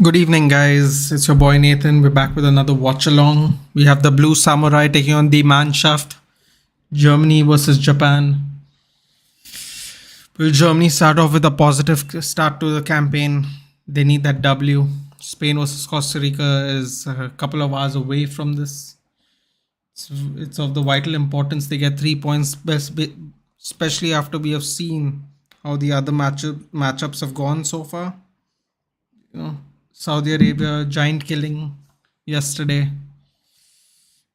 Good evening, guys. It's your boy Nathan. We're back with another watch along. We have the Blue Samurai taking on the Mannschaft. Germany versus Japan. Will Germany start off with a positive start to the campaign? They need that W. Spain versus Costa Rica is a couple of hours away from this. It's of the vital importance they get 3 points, especially after we have seen how the other matchups have gone so far. Saudi Arabia giant killing yesterday.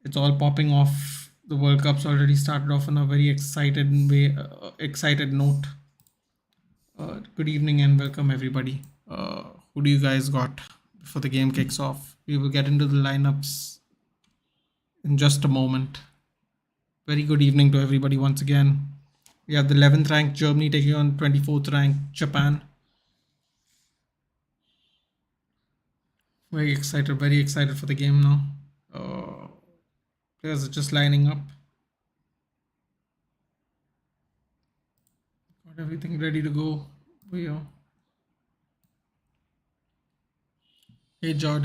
It's all popping off. The World Cup's already started off on a very excited note. Good evening and welcome everybody. Who do you guys got before the game kicks off? We will get into the lineups in just a moment. Very good evening to everybody once again. We have the 11th ranked Germany taking on 24th ranked Japan. Very excited for the game now. Players are just lining up. Got everything ready to go. Hey Jod,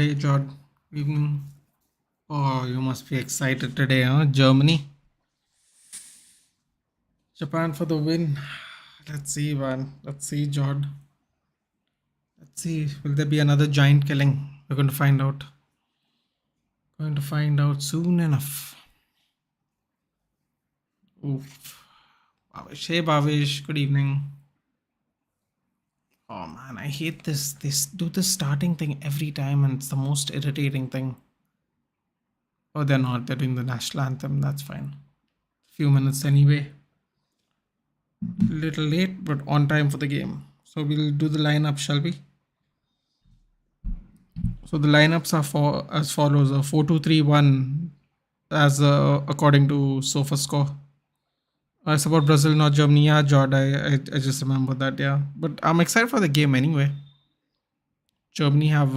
evening. Oh, you must be excited today, huh? Germany. Japan for the win. Let's see, man. Let's see, Jod. Let's see. Will there be another giant killing? We're going to find out. Going to find out soon enough. Oof. Bhavish. Hey, Bhavish. Good evening. Oh, man. I hate this. They do this starting thing every time, and it's the most irritating thing. Oh, they're not. They're doing the national anthem. That's fine. Few minutes anyway. Little late, but on time for the game. So we'll do the lineup, shall we? So the lineups are as follows: 4-2-3-1, as according to SofaScore. It's about Brazil, not Germany. Yeah, Jord, I just remember that. Yeah, but I'm excited for the game anyway. Germany have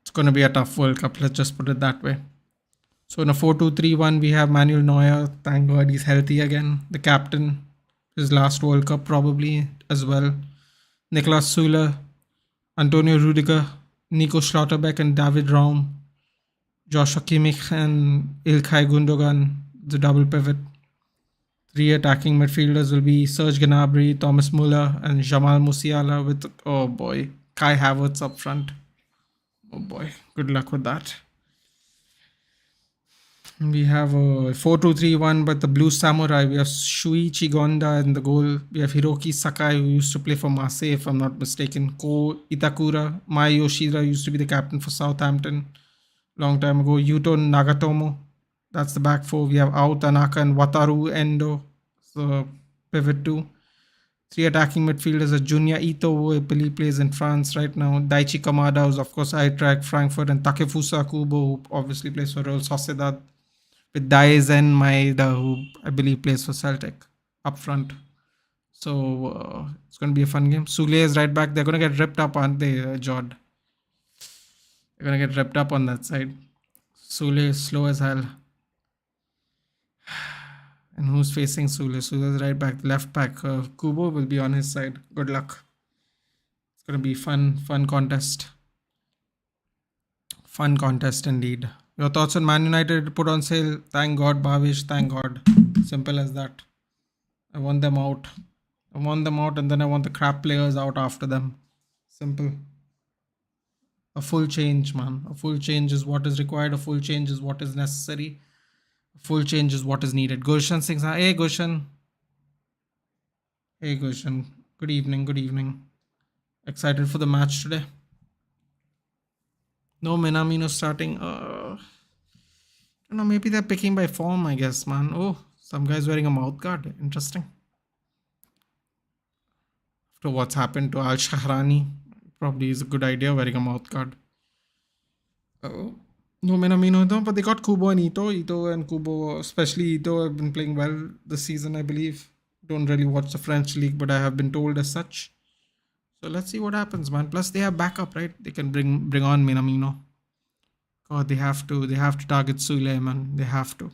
it's going to be a tough World Cup. Let's just put it that way. So in a 4-2-3-1, we have Manuel Neuer. Thank God he's healthy again. The captain, his last World Cup probably as well. Niklas Süle, Antonio Rudiger, Nico Schlotterbeck and David Raum. Joshua Kimmich and Ilkay Gundogan, the double pivot. Three attacking midfielders will be Serge Gnabry, Thomas Muller and Jamal Musiala with, oh boy, Kai Havertz up front. Oh boy, good luck with that. We have a 4-2-3-1, but the Blue Samurai. We have Shuichi Gonda in the goal. We have Hiroki Sakai, who used to play for Marseille, if I'm not mistaken. Ko Itakura. Mai Yoshida used to be the captain for Southampton long time ago. Yuto Nagatomo. That's the back four. We have Ao Tanaka and Wataru Endo. So pivot two. Three attacking midfielders are Junya Ito, who I believe plays in France right now. Daichi Kamada, who's of course Eintracht Frankfurt, and Takefusa Kubo, who obviously plays for Real Sociedad. With Daisen Maeda, who I believe plays for Celtic up front. So it's going to be a fun game. Sule is right back. They're going to get ripped up, aren't they, Jod? They're going to get ripped up on that side. Sule is slow as hell. And who's facing Sule? Sule is right back. Left back. Kubo will be on his side. Good luck. It's going to be fun contest. Fun contest indeed. Your thoughts on Man United put on sale? Thank God, Bhavish. Thank God. Simple as that. I want them out. And then I want the crap players out after them. Simple. A full change, man. A full change is what is required. A full change is what is necessary. A full change is what is needed. Gulshan Singh. Hey, Gulshan. Hey, Gulshan. Good evening. Excited for the match today? No Minamino starting. I don't know, maybe they're picking by form, I guess, man. Oh, some guy's wearing a mouth guard. Interesting. After what's happened to Al Shahrani, probably is a good idea wearing a mouth guard. Oh, no Minamino, no, but they got Kubo and Ito. Ito and Kubo, especially Ito, have been playing well this season, I believe. Don't really watch the French league, but I have been told as such. So let's see what happens, man. Plus they have backup, right? They can bring on Minamino. God, they have to target Sule, man. They have to.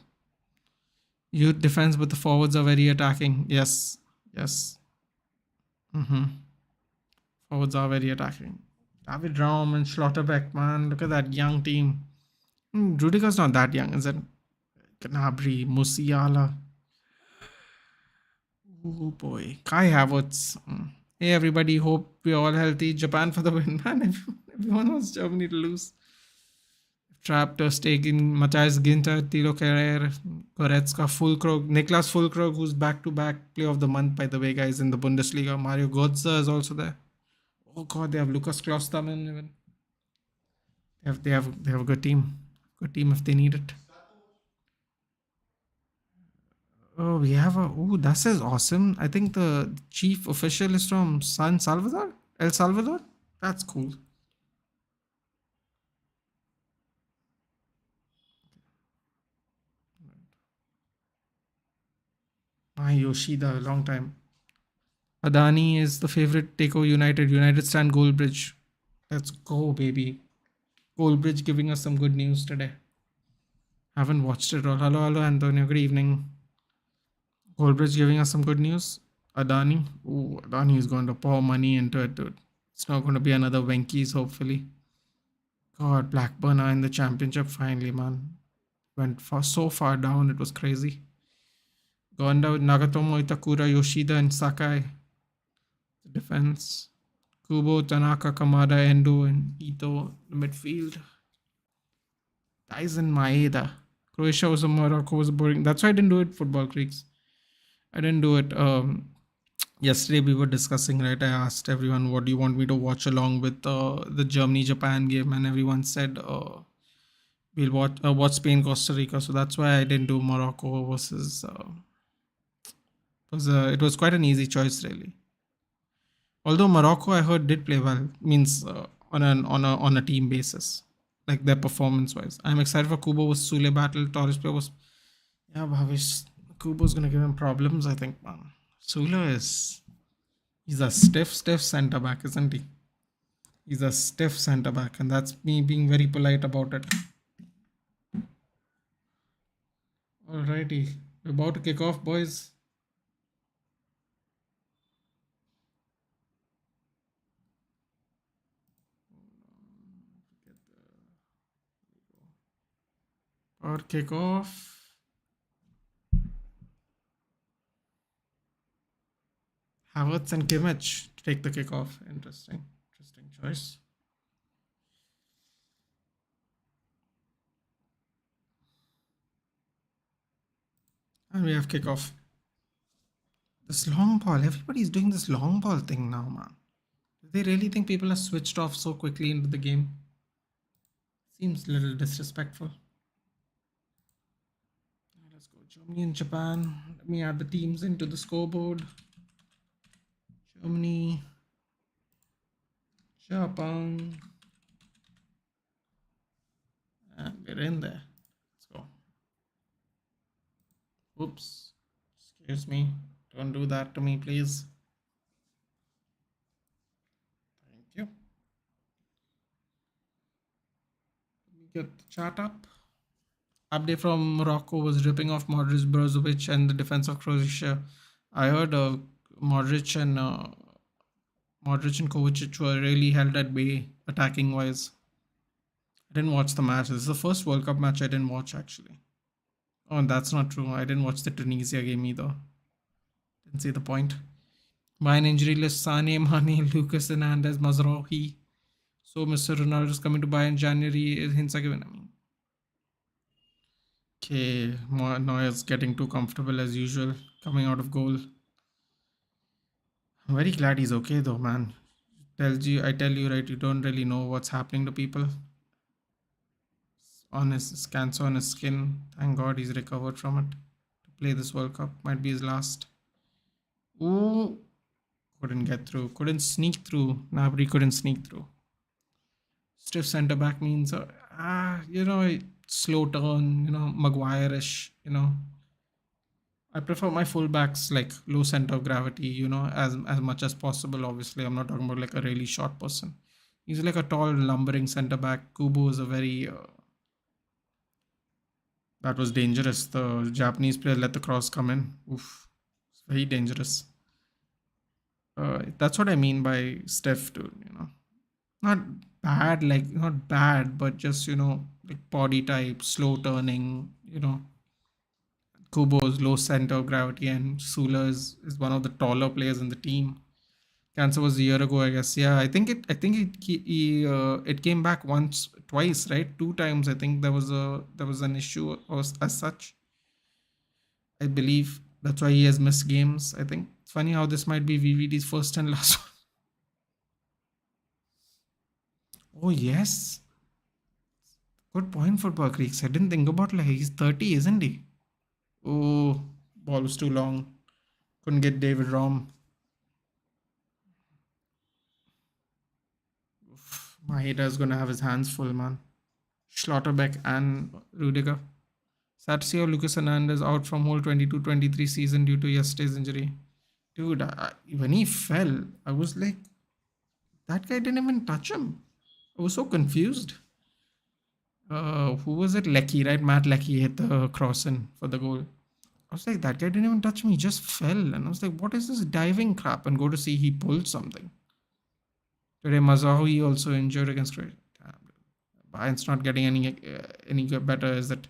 Youth defense, but the forwards are very attacking. Yes. Mm-hmm. Forwards are very attacking. David Raum and Schlotterbeck, man. Look at that young team. Rudiger's not that young, is it? Gnabry, Musiala. Oh boy. Kai Havertz. Hey everybody, hope we're all healthy. Japan for the win, man. Everyone wants Germany to lose. Trapp, Ter Stegen, Matthias Ginter, Tilo Kerrer, Goretzka, Fulkrog, Niklas Fulkrog, who's back-to-back Player of the Month, by the way, guys, in the Bundesliga. Mario Götze is also there. Oh god, they have Lucas Klostermann even. They have a good team. Good team if they need it. Oh, we have a. Oh, this is awesome. I think the chief official is from San Salvador? El Salvador? That's cool. My Yoshida, long time. Adani is the favorite. Take United. United stand Goldbridge. Let's go, baby. Goldbridge giving us some good news today. Haven't watched it all. Hello, hello, Antonio. Good evening. Goldbridge giving us some good news. Adani. Ooh, Adani is going to pour money into it, dude. It's not going to be another Wenky's, hopefully. God, Blackburn are in the championship finally, man. Went so far down, it was crazy. Gonda with Nagatomo, Itakura, Yoshida, and Sakai. The defense. Kubo, Tanaka, Kamada, Endo, and Ito, the midfield. Tyson Maeda. Croatia was a Morocco was boring. That's why I didn't do it, Football Creeks. I didn't do it. Yesterday we were discussing, right? I asked everyone, what do you want me to watch along with the Germany-Japan game? And everyone said, we'll watch Spain, Costa Rica. So that's why I didn't do Morocco versus... it was quite an easy choice, really. Although Morocco, I heard, did play well. Means on a team basis, like their performance wise. I'm excited for Kubo was Sule battle. Torres play was, yeah, Bhavish. Kubo's gonna give him problems, I think, man. Sule he's a stiff centre back, isn't he? He's a stiff centre back, and that's me being very polite about it. Alrighty, we're about to kick off, boys. Or kick off. Havertz and Kimmich to take the kickoff. Interesting choice. And we have kickoff. This long ball. Everybody's doing this long ball thing now, man. Do they really think people are switched off so quickly into the game? Seems a little disrespectful. Let's go Germany and Japan. Let me add the teams into the scoreboard. Germany, Japan, and we're in there. Let's go. Oops, excuse me. Don't do that to me, please. Thank you. Let me get the chat up. Update from Morocco was ripping off Modric, Brozovic, and the defense of Croatia. I heard Modric and Kovacic were really held at bay attacking wise. I didn't watch the match. This is the first World Cup match I didn't watch, actually. Oh, that's not true. I didn't watch the Tunisia game either. Didn't see the point. Bayern injury list: Sane, Mane, Lucas Hernandez, Mazraoui. So Mr. Ronaldo is coming to Bayern January. Hints are given. Okay, Neuer's getting too comfortable as usual, coming out of goal. I'm very glad he's okay though, man. I tell you, right, you don't really know what's happening to people. On his cancer on his skin. Thank God he's recovered from it. To play this World Cup might be his last. Ooh, couldn't get through. Couldn't sneak through. Gnabry couldn't sneak through. Stiff centre back means, slow turn. Maguire-ish. I prefer my fullbacks like low center of gravity. As much as possible. Obviously, I'm not talking about like a really short person. He's like a tall, lumbering centre back. Kubo is a very that was dangerous. The Japanese player let the cross come in. Oof. It's very dangerous. That's what I mean by Steph, too. Not bad, like not bad, but just like body type, slow turning. Kubo's low center of gravity, and Sula is one of the taller players in the team. Cancer was a year ago, I guess. Yeah, I think it. I think it came back once, twice, right? Two times. I think there was an issue as such. I believe that's why he has missed games. I think it's funny how this might be VVD's first and last one. Oh yes, good point, Football Creeks. I didn't think about, like, he's 30, isn't he? Oh, ball was too long. Couldn't get David Rom. Maheda's gonna have his hands full, man. Schlotterbeck and Rudiger. Sad to see how Lucas Hernandez out from whole 22-23 season due to yesterday's injury. Dude, when he fell, I was like, that guy didn't even touch him. I was so confused. Who was it? Lecky, right? Matt Lecky hit the cross in for the goal. I was like, that guy didn't even touch me. He just fell. And I was like, what is this diving crap? And go to see he pulled something. Today, Mazahui also injured against Croatia. Bayern's not getting any better, is it?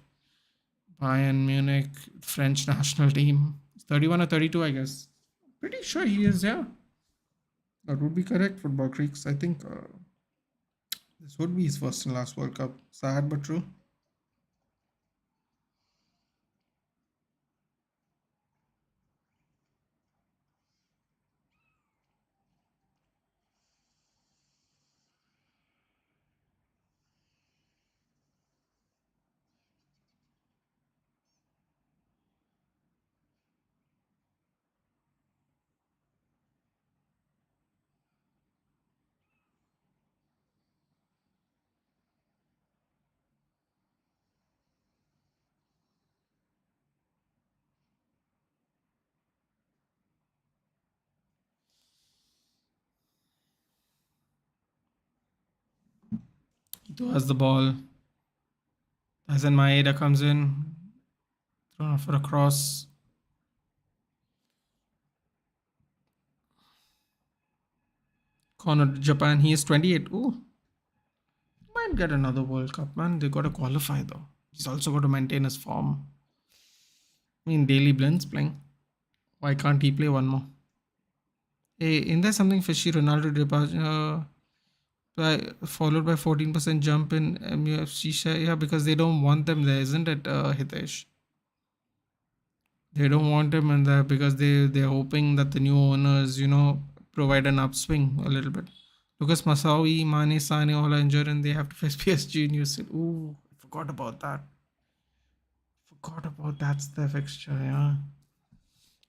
Bayern Munich, French national team. 31 or 32, I guess. Pretty sure he is, yeah. That would be correct, Football Creeks. I think this would be his first and last World Cup. Sad but true. Ito has the ball. As in Maeda comes in. Thrown for a cross. Corner Japan. He is 28. Ooh. Might get another World Cup, man. They got to qualify, though. He's also got to maintain his form. I mean, Daily Blind's playing. Why can't he play one more? Hey, isn't there something fishy? Ronaldo departure followed by 14% jump in MUFC share. Yeah, because they don't want them there, isn't it, Hitesh? They don't want him in there because they're hoping that the new owners, provide an upswing a little bit. Lucas Masawi, Mane, Sane all are injured and they have to face PSG in UCL. Ooh, I forgot about that. That's the fixture, yeah.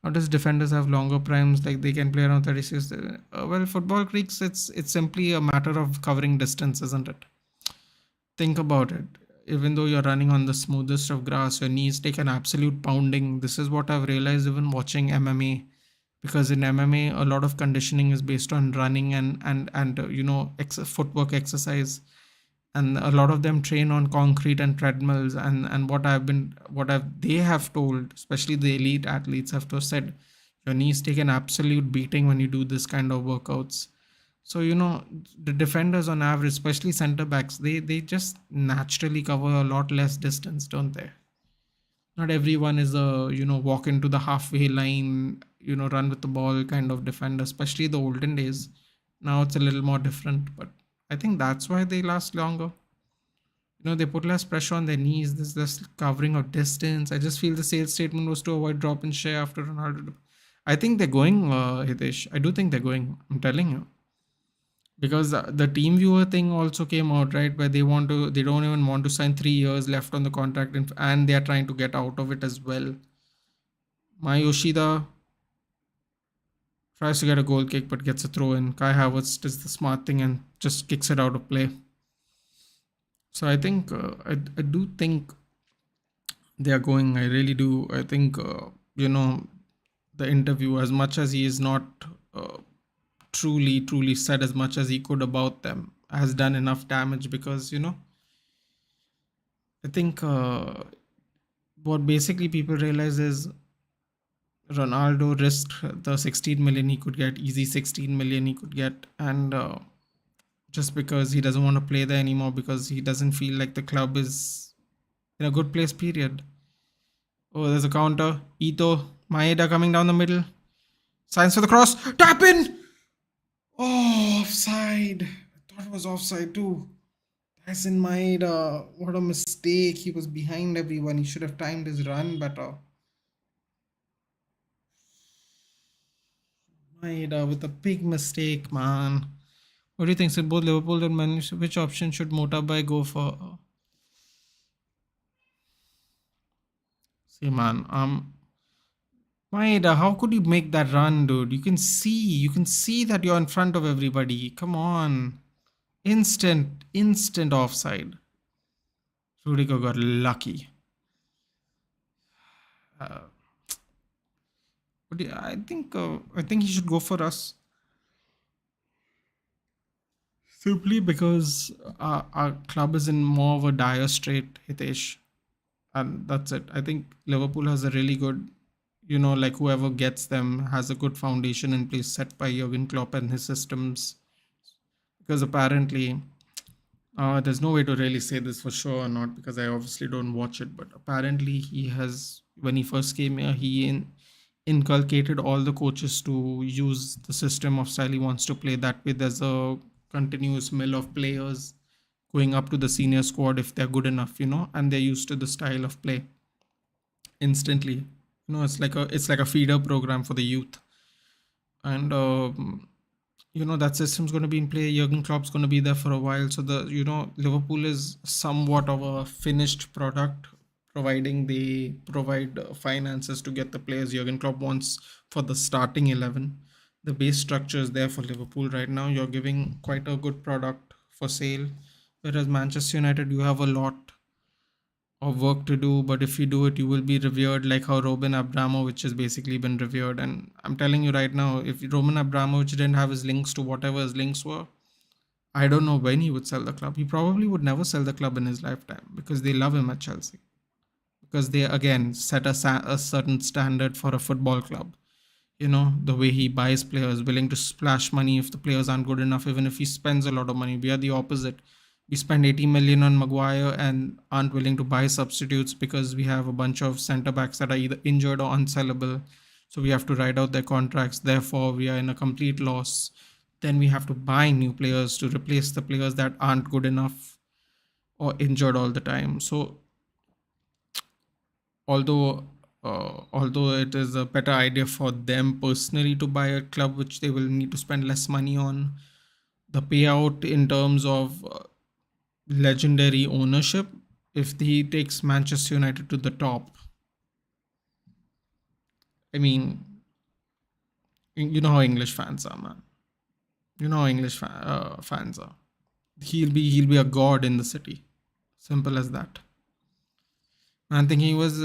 How does defenders have longer primes? Like they can play around 36. Well, Football Creeks, it's simply a matter of covering distance, isn't it? Think about it. Even though you're running on the smoothest of grass, your knees take an absolute pounding. This is what I've realized even watching MMA, because in MMA a lot of conditioning is based on running and footwork exercise, and a lot of them train on concrete and treadmills. And what I've they have told, especially the elite athletes, have to said, your knees take an absolute beating when you do this kind of workouts. So the defenders on average, especially center backs, they just naturally cover a lot less distance, don't they? Not everyone is a walk into the halfway line, run with the ball kind of defender, especially the olden days. Now it's a little more different, but I think that's why they last longer. They put less pressure on their knees. There's this covering of distance. I just feel the sales statement was to avoid drop in share after Ronaldo. I think they're going, Hitesh. I do think they're going. I'm telling you, because the team viewer thing also came out, right, where they don't even want to sign 3 years left on the contract, and they are trying to get out of it as well. My Yoshida tries to get a goal kick but gets a throw in. Kai Havertz does the smart thing and just kicks it out of play. So I think I do think they are going. I really do. I think the interview, as much as he is not uh, truly said as much as he could about them, has done enough damage, because I think what basically people realize is Ronaldo risked the 16 million he could get, easy 16 million he could get, and just because he doesn't want to play there anymore because he doesn't feel like the club is in a good place, period. Oh, there's a counter. Ito, Maeda coming down the middle. Signs for the cross. Tap in! Oh, offside. I thought it was offside too. Tyson Maeda. What a mistake. He was behind everyone. He should have timed his run better. Maeda with a big mistake, man. What do you think? Should both Liverpool and Man United, which option should Motabai go for? See, man, Maeda, how could you make that run, dude? You can see that you're in front of everybody. Come on. Instant offside. Rudiger got lucky. But yeah, I think he should go for us simply because our club is in more of a dire strait, Hitesh, and that's it. I think Liverpool has a really good, like whoever gets them has a good foundation in place set by Jurgen Klopp and his systems. Because apparently, there's no way to really say this for sure or not because I obviously don't watch it. But apparently, when he first came here, inculcated all the coaches to use the system of style he wants to play. That way, there's a continuous mill of players going up to the senior squad if they're good enough, and they're used to the style of play instantly. It's like a feeder program for the youth, and that system's going to be in play. Jurgen Klopp's going to be there for a while, so Liverpool is somewhat of a finished product, providing they provide finances to get the players Jurgen Klopp wants for the starting 11. The base structure is there for Liverpool right now. You're giving quite a good product for sale, whereas Manchester United, you have a lot of work to do, but if you do it, you will be revered like how Roman Abramovich has basically been revered. And I'm telling you right now, if Roman Abramovich didn't have his links to whatever his links were, I don't know when he would sell the club. He probably would never sell the club in his lifetime because they love him at Chelsea. Because they, again, set a certain standard for a football club. The way he buys players, willing to splash money if the players aren't good enough, even if he spends a lot of money. We are the opposite. We spend 80 million on Maguire and aren't willing to buy substitutes because we have a bunch of centre backs that are either injured or unsellable. So we have to ride out their contracts. Therefore, we are in a complete loss. Then we have to buy new players to replace the players that aren't good enough or injured all the time. So although it is a better idea for them personally to buy a club which they will need to spend less money on, the payout in terms of legendary ownership, if he takes Manchester United to the top, I mean, you know how English fans are, man. You know how English fans are. He'll be a god in the city. Simple as that. I think he was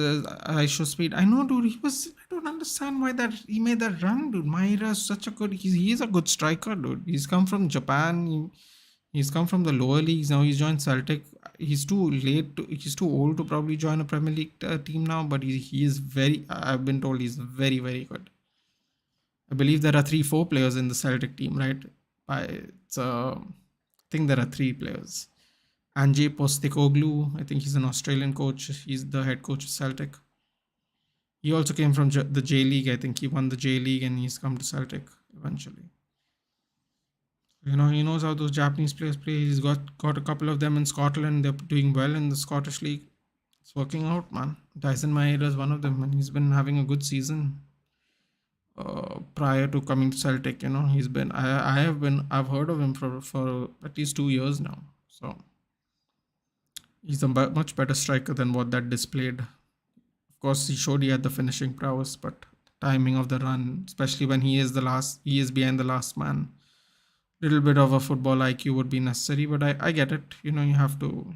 high show speed. I know, dude. He was. I don't understand why that he made that run, dude. Maeda is such a good. He's a good striker, dude. He's come from Japan. He's come from the lower leagues. Now he's joined Celtic. He's too late. He's too old to probably join a Premier League team now. But he is very. I've been told he's very, very good. I believe there are 3-4 players in the Celtic team, right? I think there are 3 players. Ange Postecoglou, I think he's an Australian coach. He's the head coach of Celtic. He also came from the J League. I think he won the J League and he's come to Celtic eventually. He knows how those Japanese players play. He's got a couple of them in Scotland. They're doing well in the Scottish League. It's working out, man. Tyson Maeda is one of them, and he's been having a good season. Prior to coming to Celtic, he's been. I've heard of him for at least 2 years now. So he's a much better striker than what that displayed. Of course, he showed he had the finishing prowess, but timing of the run, especially when he is behind the last man. Little bit of a football IQ would be necessary, but I get it. You have to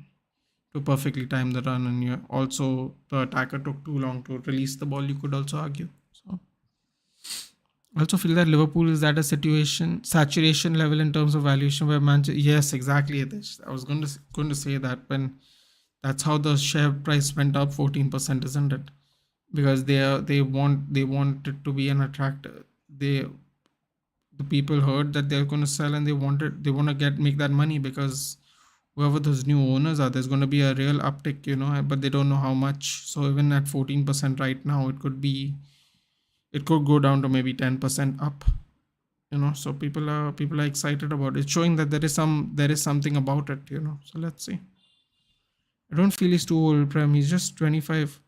perfectly time the run, and the attacker took too long to release the ball. You could also argue. So I also feel that Liverpool is at a saturation level in terms of valuation where Manchester. Yes, exactly. I was going to say that when that's how the share price went up 14%, isn't it? because they want it to be an attractive. The people heard that they're going to sell, and they want to get make that money, because whoever those new owners are, there's going to be a real uptick, but they don't know how much. So even at 14% right now, it could go down to maybe 10% up. So people are excited about it, showing that there is something about it. So let's see. I don't feel he's too old, Prem. He's just 25.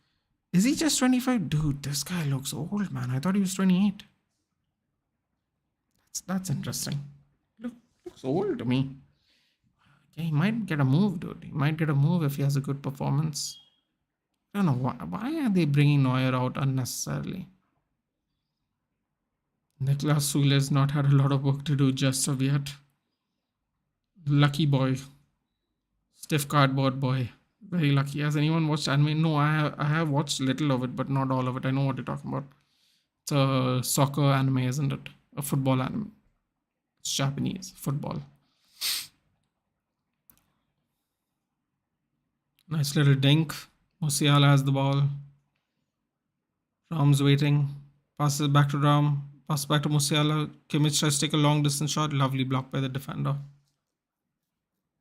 Is he just 25? Dude, this guy looks old, man. I thought he was 28. That's interesting. Looks old to me. Yeah, he might get a move, dude. He might get a move if he has a good performance. I don't know why are they bringing Neuer out unnecessarily. Niklas Sule's not had a lot of work to do just of yet. Lucky boy, stiff cardboard boy, very lucky. Has anyone watched anime? No, I have watched little of it, but not all of it. I know what you're talking about. It's a soccer anime, isn't it? A football anime. It's Japanese football. Nice little dink. Musiala has the ball. Ram's waiting. Passes back to Ram. Passes back to Musiala. Kimmich tries to take a long distance shot. Lovely block by the defender.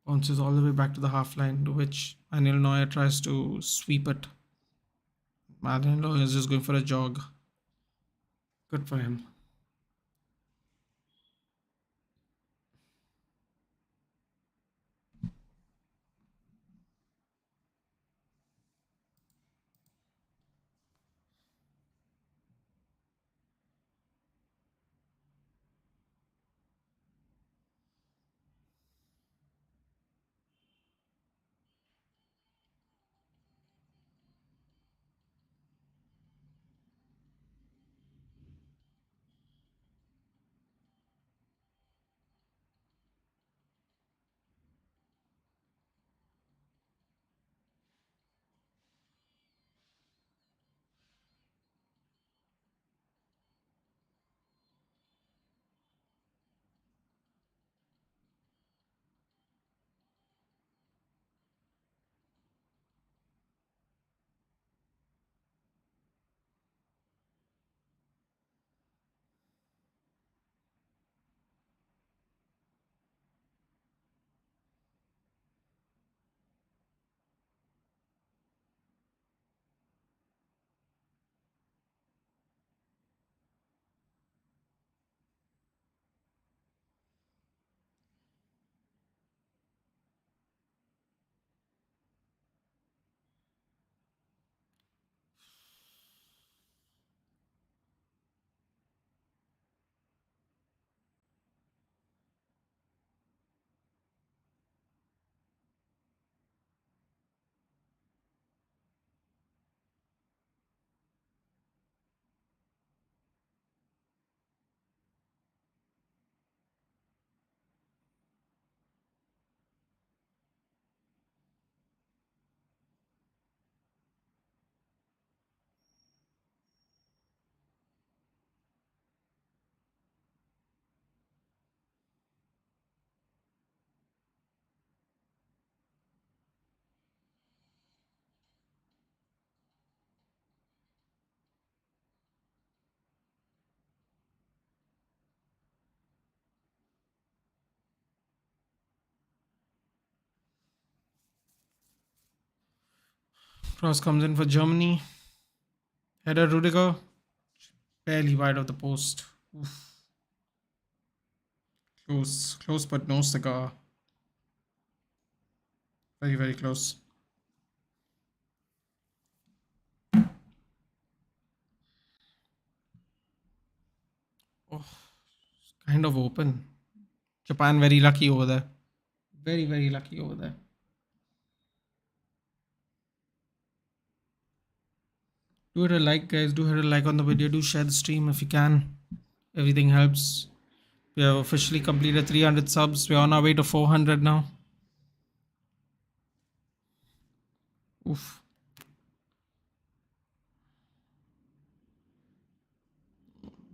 Bounces all the way back to the half line, to which Manuel Neuer tries to sweep it. Manuel Neuer is just going for a jog. Good for him. Cross comes in for Germany. Header Rudiger. Barely wide of the post. Oof. Close. Close but no cigar. Very, very close. Oh, kind of open. Japan very lucky over there. Very, very lucky over there. Do hit a like, guys. Do hit a like on the video. Do share the stream if you can. Everything helps. We have officially completed 300 subs. We're on our way to 400 now. Oof.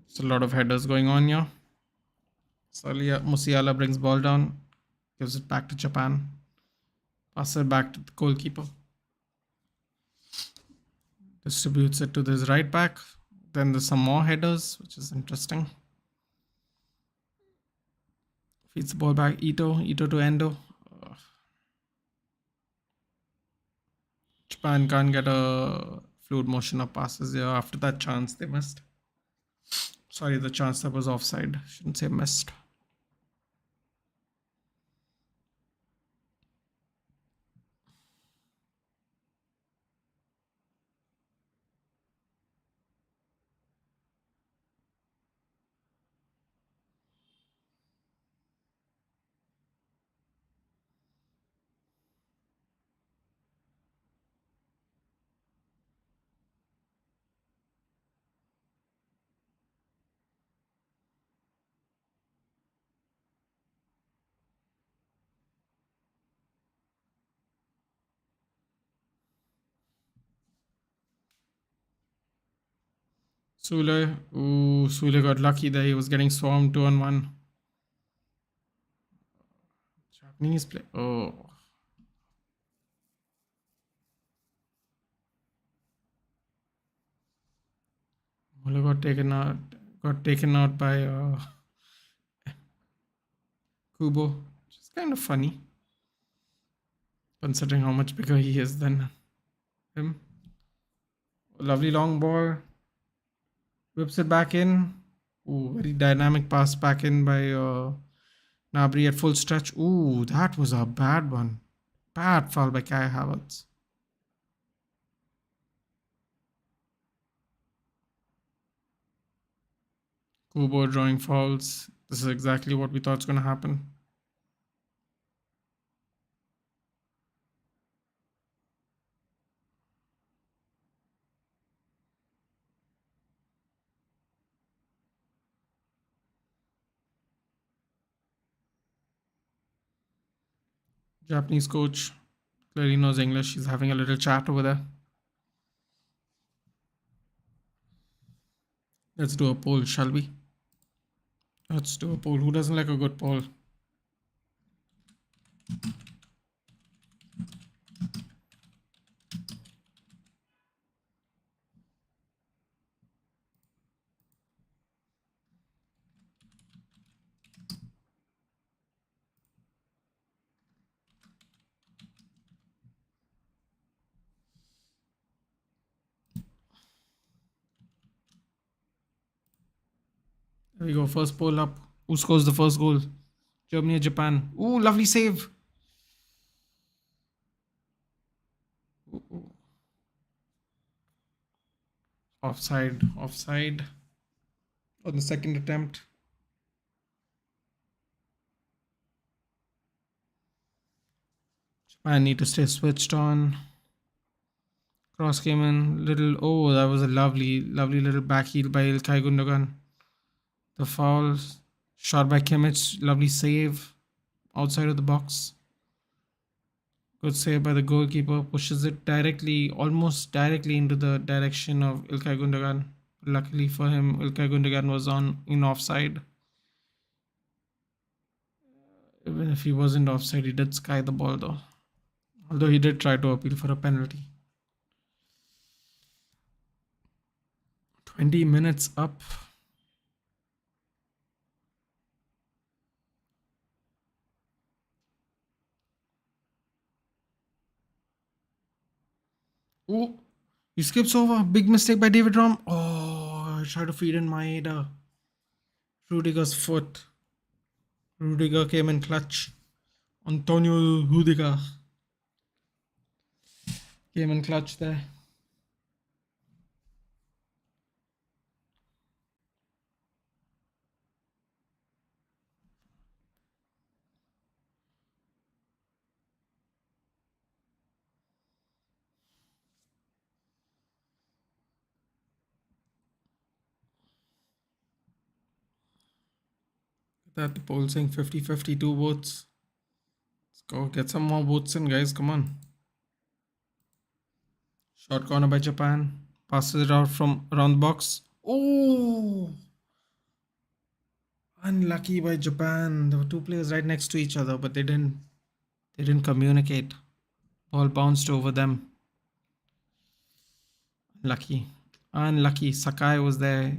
It's a lot of headers going on here. Musiala brings ball down. Gives it back to Japan. Passes it back to the goalkeeper. Distributes it to this right back. Then there's some more headers, which is interesting. Feeds the ball back. Ito to Endo. Japan can't get a fluid motion of passes here after that chance they missed. Sorry, the chance that was offside. Shouldn't say missed. Sule. Ooh, Sule got lucky there. He was getting swarmed 2-on-1. Japanese play. Oh. Mula got taken out. Got taken out by Kubo. Which is kind of funny. Considering how much bigger he is than him. Lovely long ball. Whips it back in. Ooh, very dynamic pass back in by Nabri at full stretch. Ooh, that was a bad one. Bad foul by Kai Havertz. Kubo drawing fouls. This is exactly what we thought was going to happen. Japanese coach clearly knows English. He's having a little chat over there. Let's do a poll, shall we? Let's do a poll. Who doesn't like a good poll? There we go. First poll up. Who scores the first goal? Germany or Japan? Ooh, lovely save. Ooh. Offside. Offside. On the second attempt. Japan need to stay switched on. Cross came in. Little. Oh, that was a lovely little back heel by Ilkay Gundogan. The foul. Shot by Kimmich. Lovely save. Outside of the box. Good save by the goalkeeper. Pushes it directly, almost directly into the direction of Ilkay Gundogan. Luckily for him, Ilkay Gundogan was in offside. Even if he wasn't offside, he did sky the ball though. Although he did try to appeal for a penalty. 20 minutes up. Oh, he skips over. Big mistake by David Rom. Oh, I tried to feed in Maeda. Rudiger's foot. Rudiger came in clutch. Antonio Rudiger came in clutch there. That the poll saying 50-52 votes. Let's go get some more votes in, guys. Come on. Short corner by Japan. Passes it out from around the box. Oh! Unlucky by Japan. There were two players right next to each other, but they didn't communicate. Ball bounced over them. Lucky. Unlucky. Sakai was there.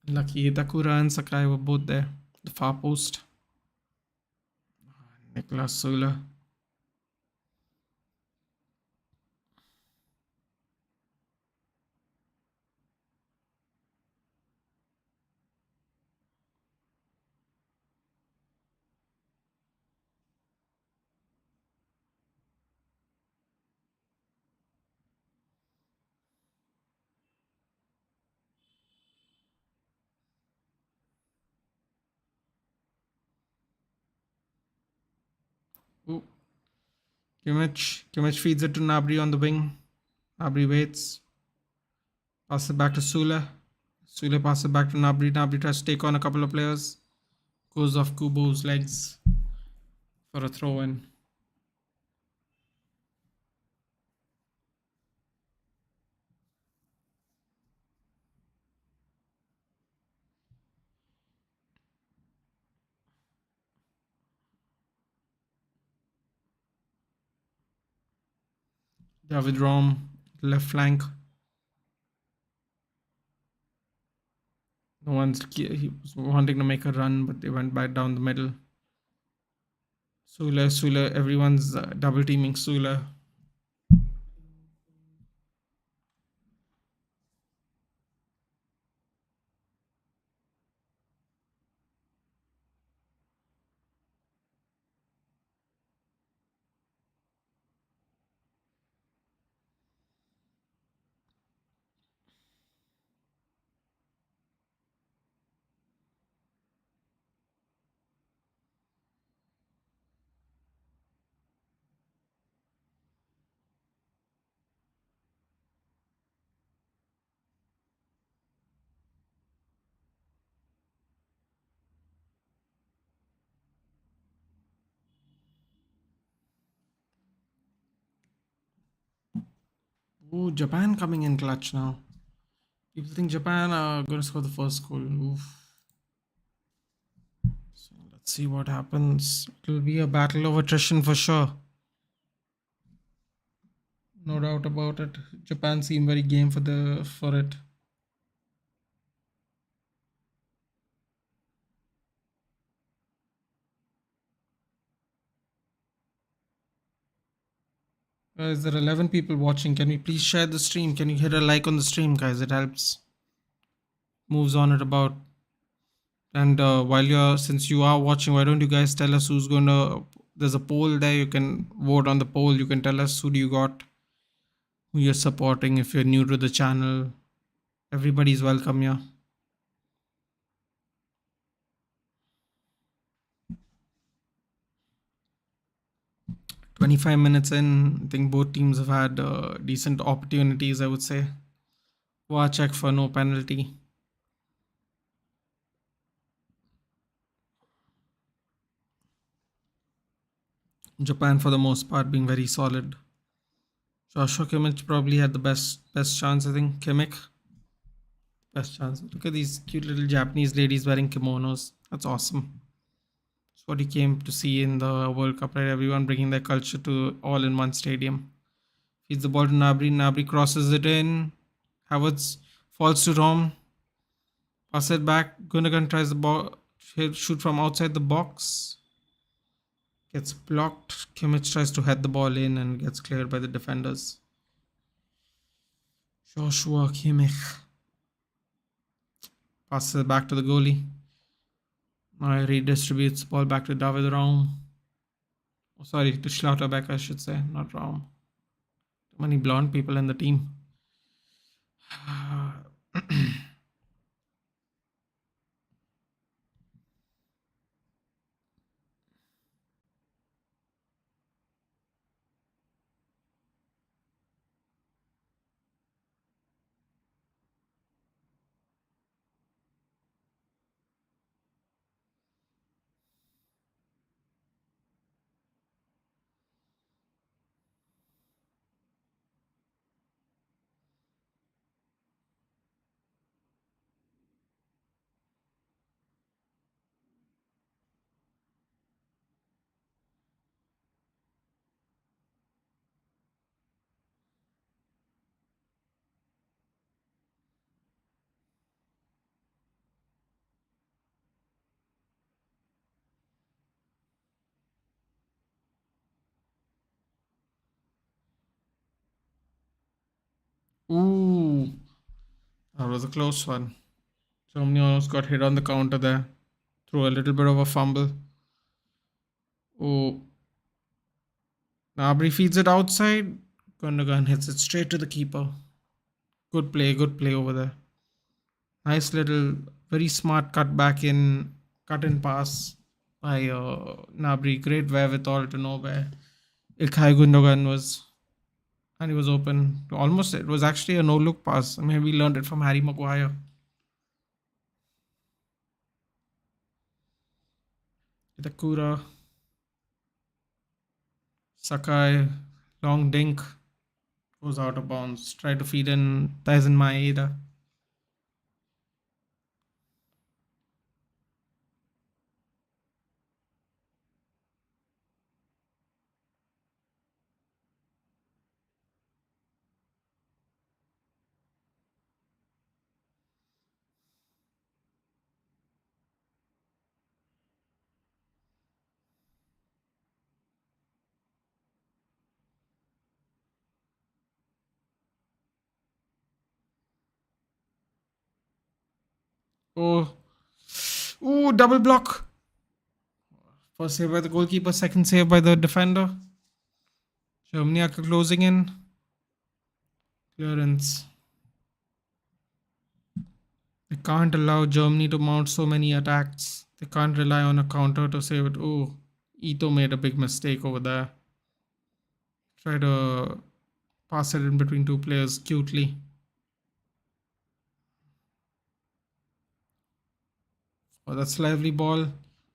Lucky. Itakura and Sakai were both there. The far post. Nicolas Sula. Ooh. Kimmich. Kimmich feeds it to Nabri on the wing. Nabri waits. Passes it back to Sule. Sule passes it back to Nabri. Nabri tries to take on a couple of players. Goes off Kubo's legs for a throw in. David Rom, left flank. No one's. He was wanting to make a run, but they went back down the middle. Sule, everyone's double teaming Sule. Ooh, Japan coming in clutch now. People think Japan are going to score the first goal. Oof. So let's see what happens. It'll be a battle of attrition for sure. No doubt about it. Japan seem very game for it. Guys, there are 11 people watching. Can we please share the stream? Can you hit a like on the stream, guys? It helps. Moves on it about. And since you are watching, why don't you guys tell us who's going to. There's a poll there. You can vote on the poll. You can tell us who do you got, who you're supporting if you're new to the channel. Everybody's welcome, yeah. 25 minutes in, I think both teams have had decent opportunities, I would say. Check for no penalty. Japan, for the most part, being very solid. Joshua Kimmich probably had the best chance, I think. Kimmich, best chance. Look at these cute little Japanese ladies wearing kimonos. That's awesome. It's what you came to see in the World Cup, right? Everyone bringing their culture to all in one stadium. Feeds the ball to Nabri. Nabri crosses it in. Havertz falls to Rom. Pass it back. Gundogan tries the ball. Shoot from outside the box. Gets blocked. Kimmich tries to head the ball in and gets cleared by the defenders. Joshua Kimmich passes it back to the goalie. Now redistributes the ball back to David Raum. Oh, sorry, to Schlotterbeck, I should say, not Raum. Too many blonde people in the team. Ooh, that was a close one. Germany almost got hit on the counter there. Through a little bit of a fumble. Oh, Nabri feeds it outside. Gundogan hits it straight to the keeper. Good play over there. Nice little, very smart cut in pass by Nabri. Great wherewithal to know where Ilkay Gundogan was. And he was open. Almost, it was actually a no look pass. Maybe he learned it from Harry Maguire. Itakura, Sakai, long dink, goes out of bounds. Try to feed in Tyson Maeda. Oh, ooh, double block. First save by the goalkeeper, second save by the defender. Germany are closing in. Clearance. They can't allow Germany to mount so many attacks. They can't rely on a counter to save it. Oh, Ito made a big mistake over there. Try to pass it in between two players cutely. Oh, that's lively ball.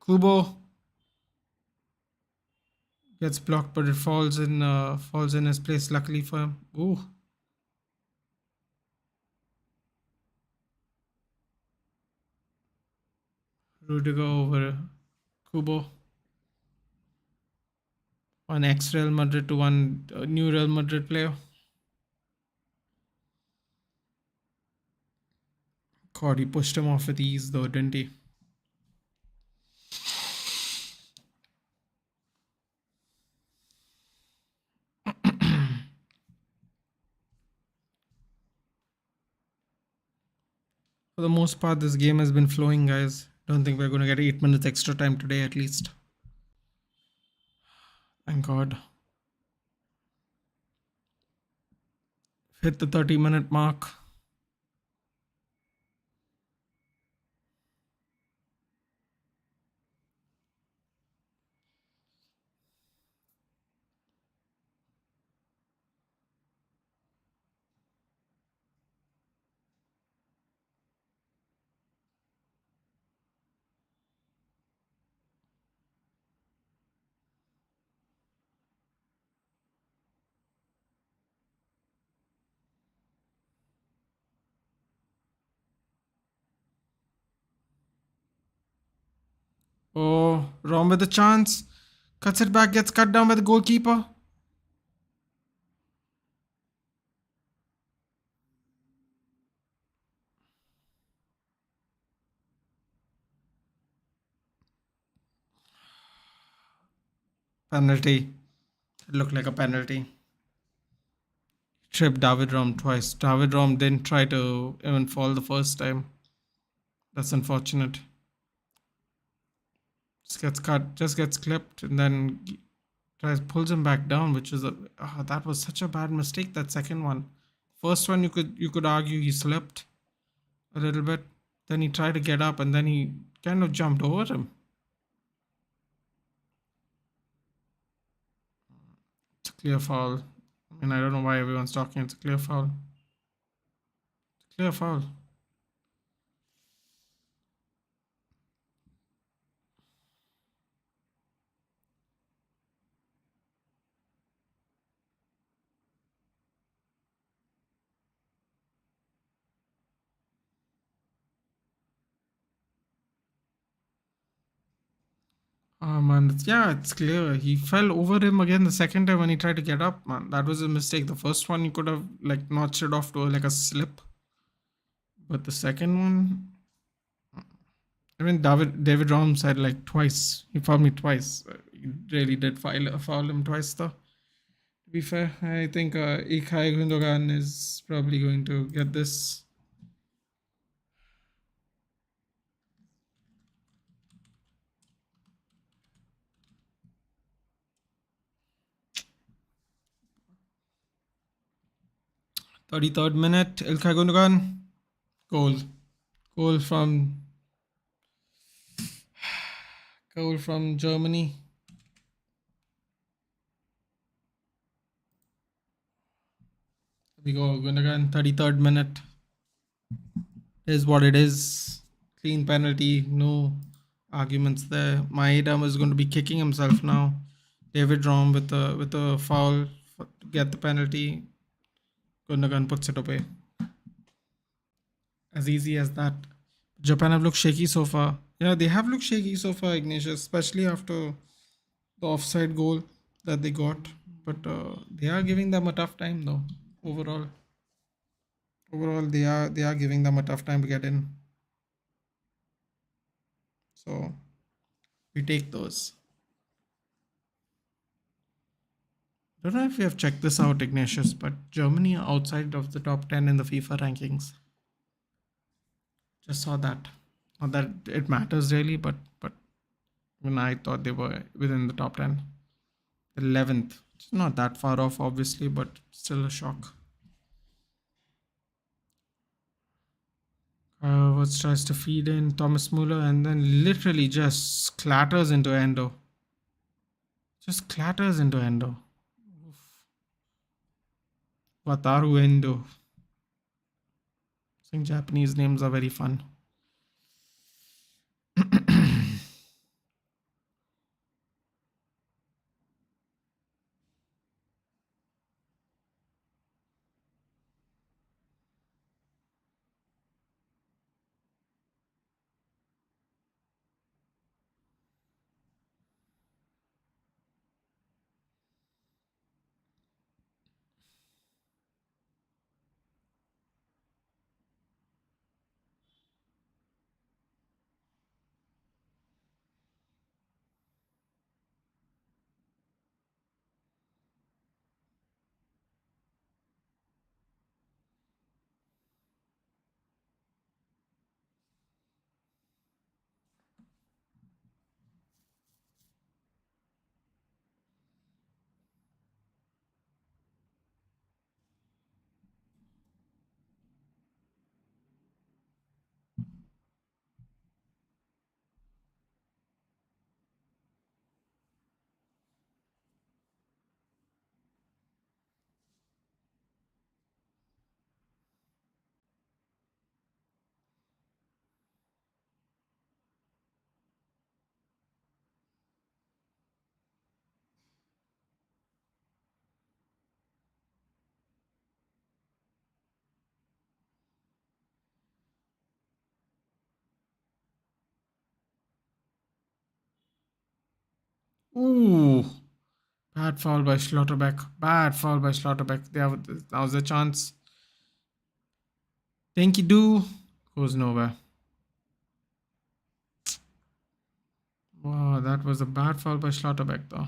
Kubo gets blocked, but it falls in his place. Luckily for him. Ooh, Rudiger over Kubo. One ex Real Madrid to one new Real Madrid player. God, he pushed him off with ease though, didn't he? For the most part, this game has been flowing, guys. Don't think we're going to get 8 minutes extra time today, at least. Thank God. Hit the 30-minute mark. Oh, Rom with a chance. Cuts it back, gets cut down by the goalkeeper. Penalty. It looked like a penalty. Tripped David Rom twice. David Rom didn't try to even fall the first time. That's unfortunate. Just gets cut, just gets clipped, and then pulls him back down, which is that was such a bad mistake. That second one, first one you could argue he slipped a little bit. Then he tried to get up, and then he kind of jumped over him. It's a clear foul. I mean, I don't know why everyone's talking. It's a clear foul. It's a clear foul. Oh man, it's clear. He fell over him again the second time when he tried to get up. Man, that was a mistake. The first one you could have like notched it off to like a slip, but the second one, I mean, David Raum said like twice. He fouled me twice. He really did foul him twice though. To be fair, I think Ilkay Gundogan is probably going to get this. 33rd minute, Ilkay Gundogan, goal. Goal from Germany. Here we go, Gundogan, 33rd minute. Is what it is. Clean penalty, no arguments there. Maeda is going to be kicking himself now. David Rom with a foul to get the penalty. Gundogan puts it away. As easy as that. Japan have looked shaky so far. Yeah, they have looked shaky so far, Ignatius, especially after the offside goal that they got. But they are giving them a tough time though. Overall, they are giving them a tough time to get in. So we take those. Don't know if you have checked this out, Ignatius, but Germany are outside of the top 10 in the FIFA rankings. Just saw that. Not that it matters really, but when I thought they were within the top 10. 11th. It's not that far off, obviously, but still a shock. What tries to feed in Thomas Muller and then literally just clatters into Endo. Just clatters into Endo. Wataru Endo. I think Japanese names are very fun. Ooh. Bad foul by Schlotterbeck. Bad foul by Schlotterbeck. That was a chance. Dinky Doo goes nowhere. Wow, that was a bad foul by Schlotterbeck though.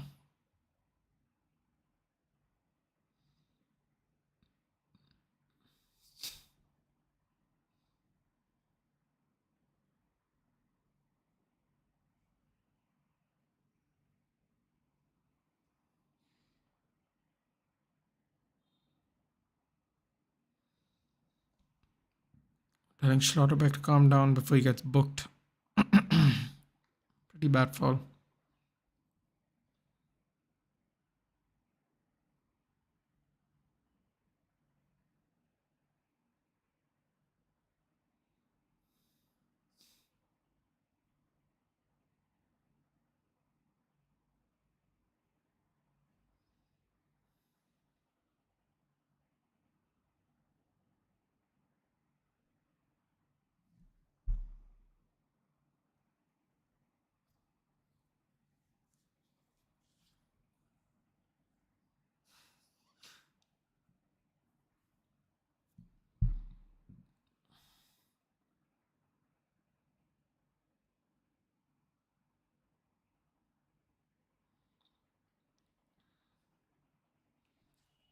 Telling Schlotterbeck to calm down before he gets booked. Pretty bad foul.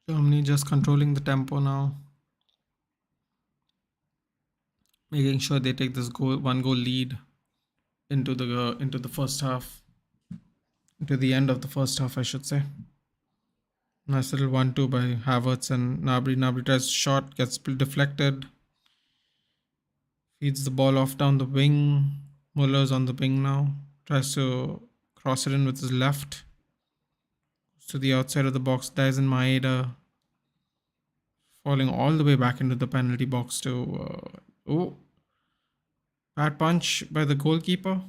Germany just controlling the tempo now, making sure they take this one goal lead into the first half, into the end of the first half, I should say. Nice little 1-2 by Havertz and Nabri. Nabri tries shot, gets deflected, feeds the ball off down the wing. Muller's on the wing now, tries to cross it in with his left to the outside of the box. Dies in Maeda, falling all the way back into the penalty box to bad punch by the goalkeeper.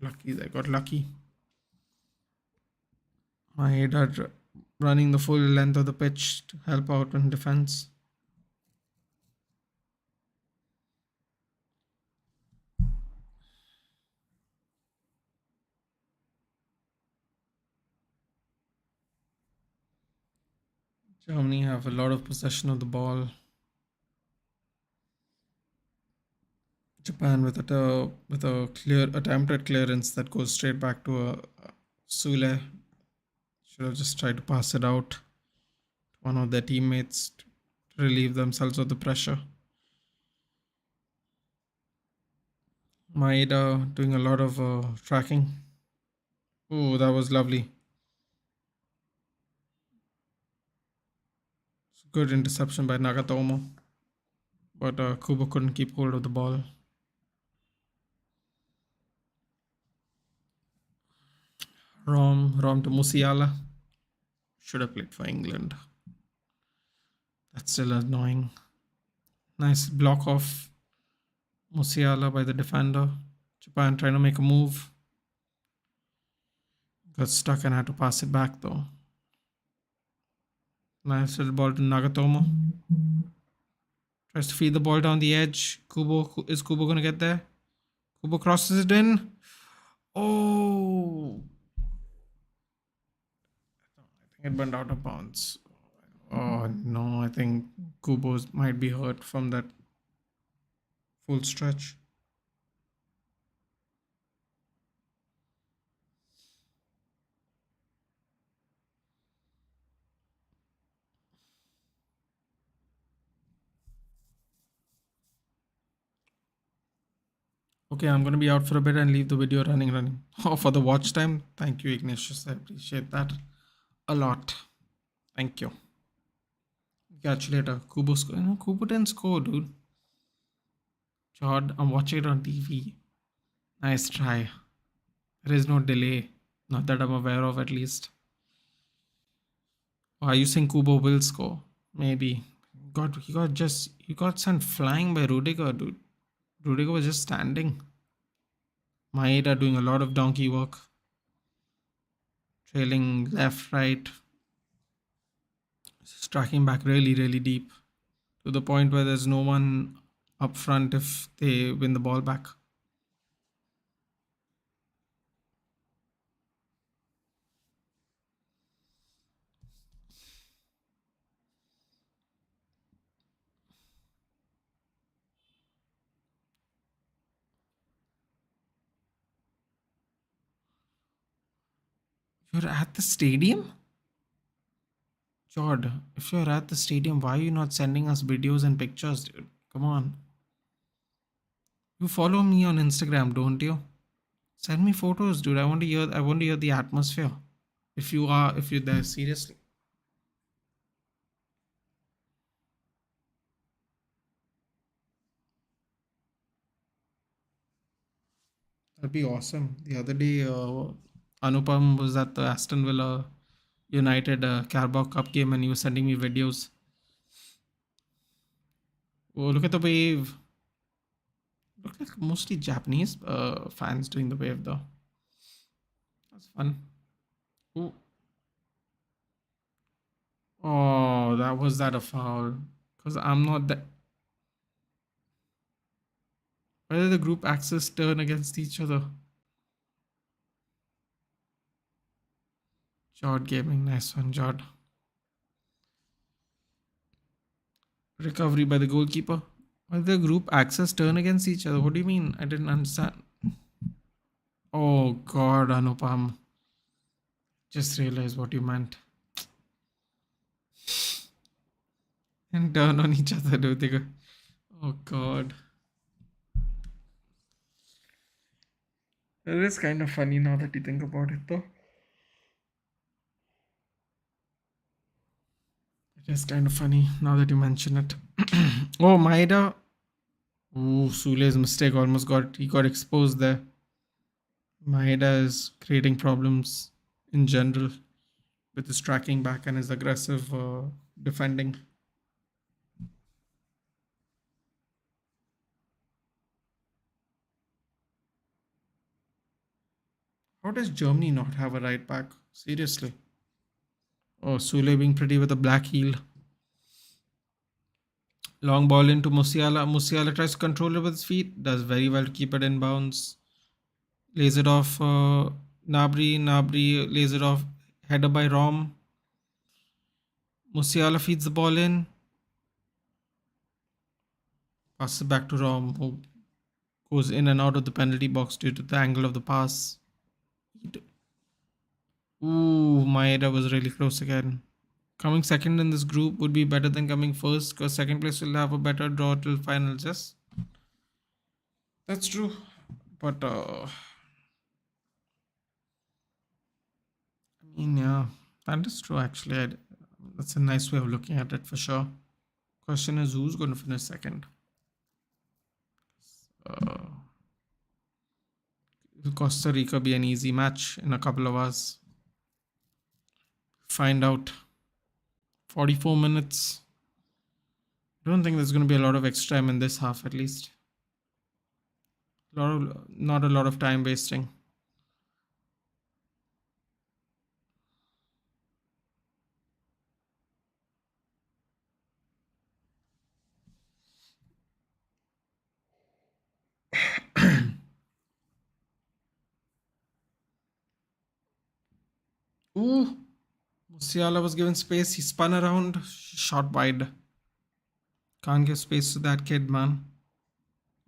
Lucky, they got lucky. Maeda running the full length of the pitch to help out in defense. Germany have a lot of possession of the ball. Japan with a clear attempted clearance that goes straight back to Sule. Should have just tried to pass it out to one of their teammates to relieve themselves of the pressure. Maeda doing a lot of tracking. Oh, that was lovely. Good interception by Nagatomo, but Kubo couldn't keep hold of the ball. Rom to Musiala. Should have played for England. That's still annoying. Nice block off Musiala by the defender. Japan trying to make a move. Got stuck and had to pass it back though. Nice little ball to Nagatomo. Tries to feed the ball down the edge. Is Kubo gonna get there? Kubo crosses it in. Oh, I think it went out of bounds. Oh no, I think Kubo might be hurt from that full stretch. Okay, I'm gonna be out for a bit and leave the video running. Oh, for the watch time. Thank you, Ignatius. I appreciate that a lot. Thank you. Catch you later. Kubo score. Kubo didn't score, dude. Jod, I'm watching it on TV. Nice try. There is no delay. Not that I'm aware of, at least. Are you saying Kubo will score? Maybe. He got sent flying by Rudiger, dude. Rudiger was just standing. Maeda doing a lot of donkey work. Trailing left, right. Striking back really, really deep. To the point where there's no one up front if they win the ball back. You're at the stadium? Jord, if you're at the stadium, why are you not sending us videos and pictures, dude? Come on. You follow me on Instagram, don't you? Send me photos, dude. I want to hear the atmosphere. If you're there, seriously. That'd be awesome. The other day, Anupam was at the Aston Villa United Carabao Cup game and he was sending me videos. Oh, look at the wave. Look like mostly Japanese fans doing the wave though. That's fun. Ooh. Oh, was that a foul? Because I'm not that. Why did the group axes turn against each other? Jod Gaming, nice one, Jod. Recovery by the goalkeeper. Why did the group axes turn against each other? What do you mean? I didn't understand. Oh God, Anupam. Just realized what you meant. and turn on each other, do they go? Oh God. It is kind of funny now that you think about it, though. It is kind of funny now that you mention it. Oh, Maeda. Ooh, Sule's mistake almost got exposed there. Maeda is creating problems in general with his tracking back and his aggressive defending. How does Germany not have a right back? Seriously. Oh, Sule being pretty with a black heel. Long ball into Musiala. Musiala tries to control it with his feet. Does very well to keep it in bounds. Lays it off Nabri. Nabri lays it off. Header by Rom. Musiala feeds the ball in. Passes back to Rom, who goes in and out of the penalty box due to the angle of the pass. Ooh, Maeda was really close again. Coming second in this group would be better than coming first because second place will have a better draw till finals. Yes, that's true. But I mean, yeah, that is true. Actually, that's a nice way of looking at it for sure. Question is, who's going to finish second? Uh, will Costa Rica be an easy match in a couple of hours? Find out. 44 minutes. Don't think there's going to be a lot of extra time in this half, at least. Not a lot of time wasting. Ooh, Musiala was given space. He spun around, shot wide. Can't give space to that kid, man.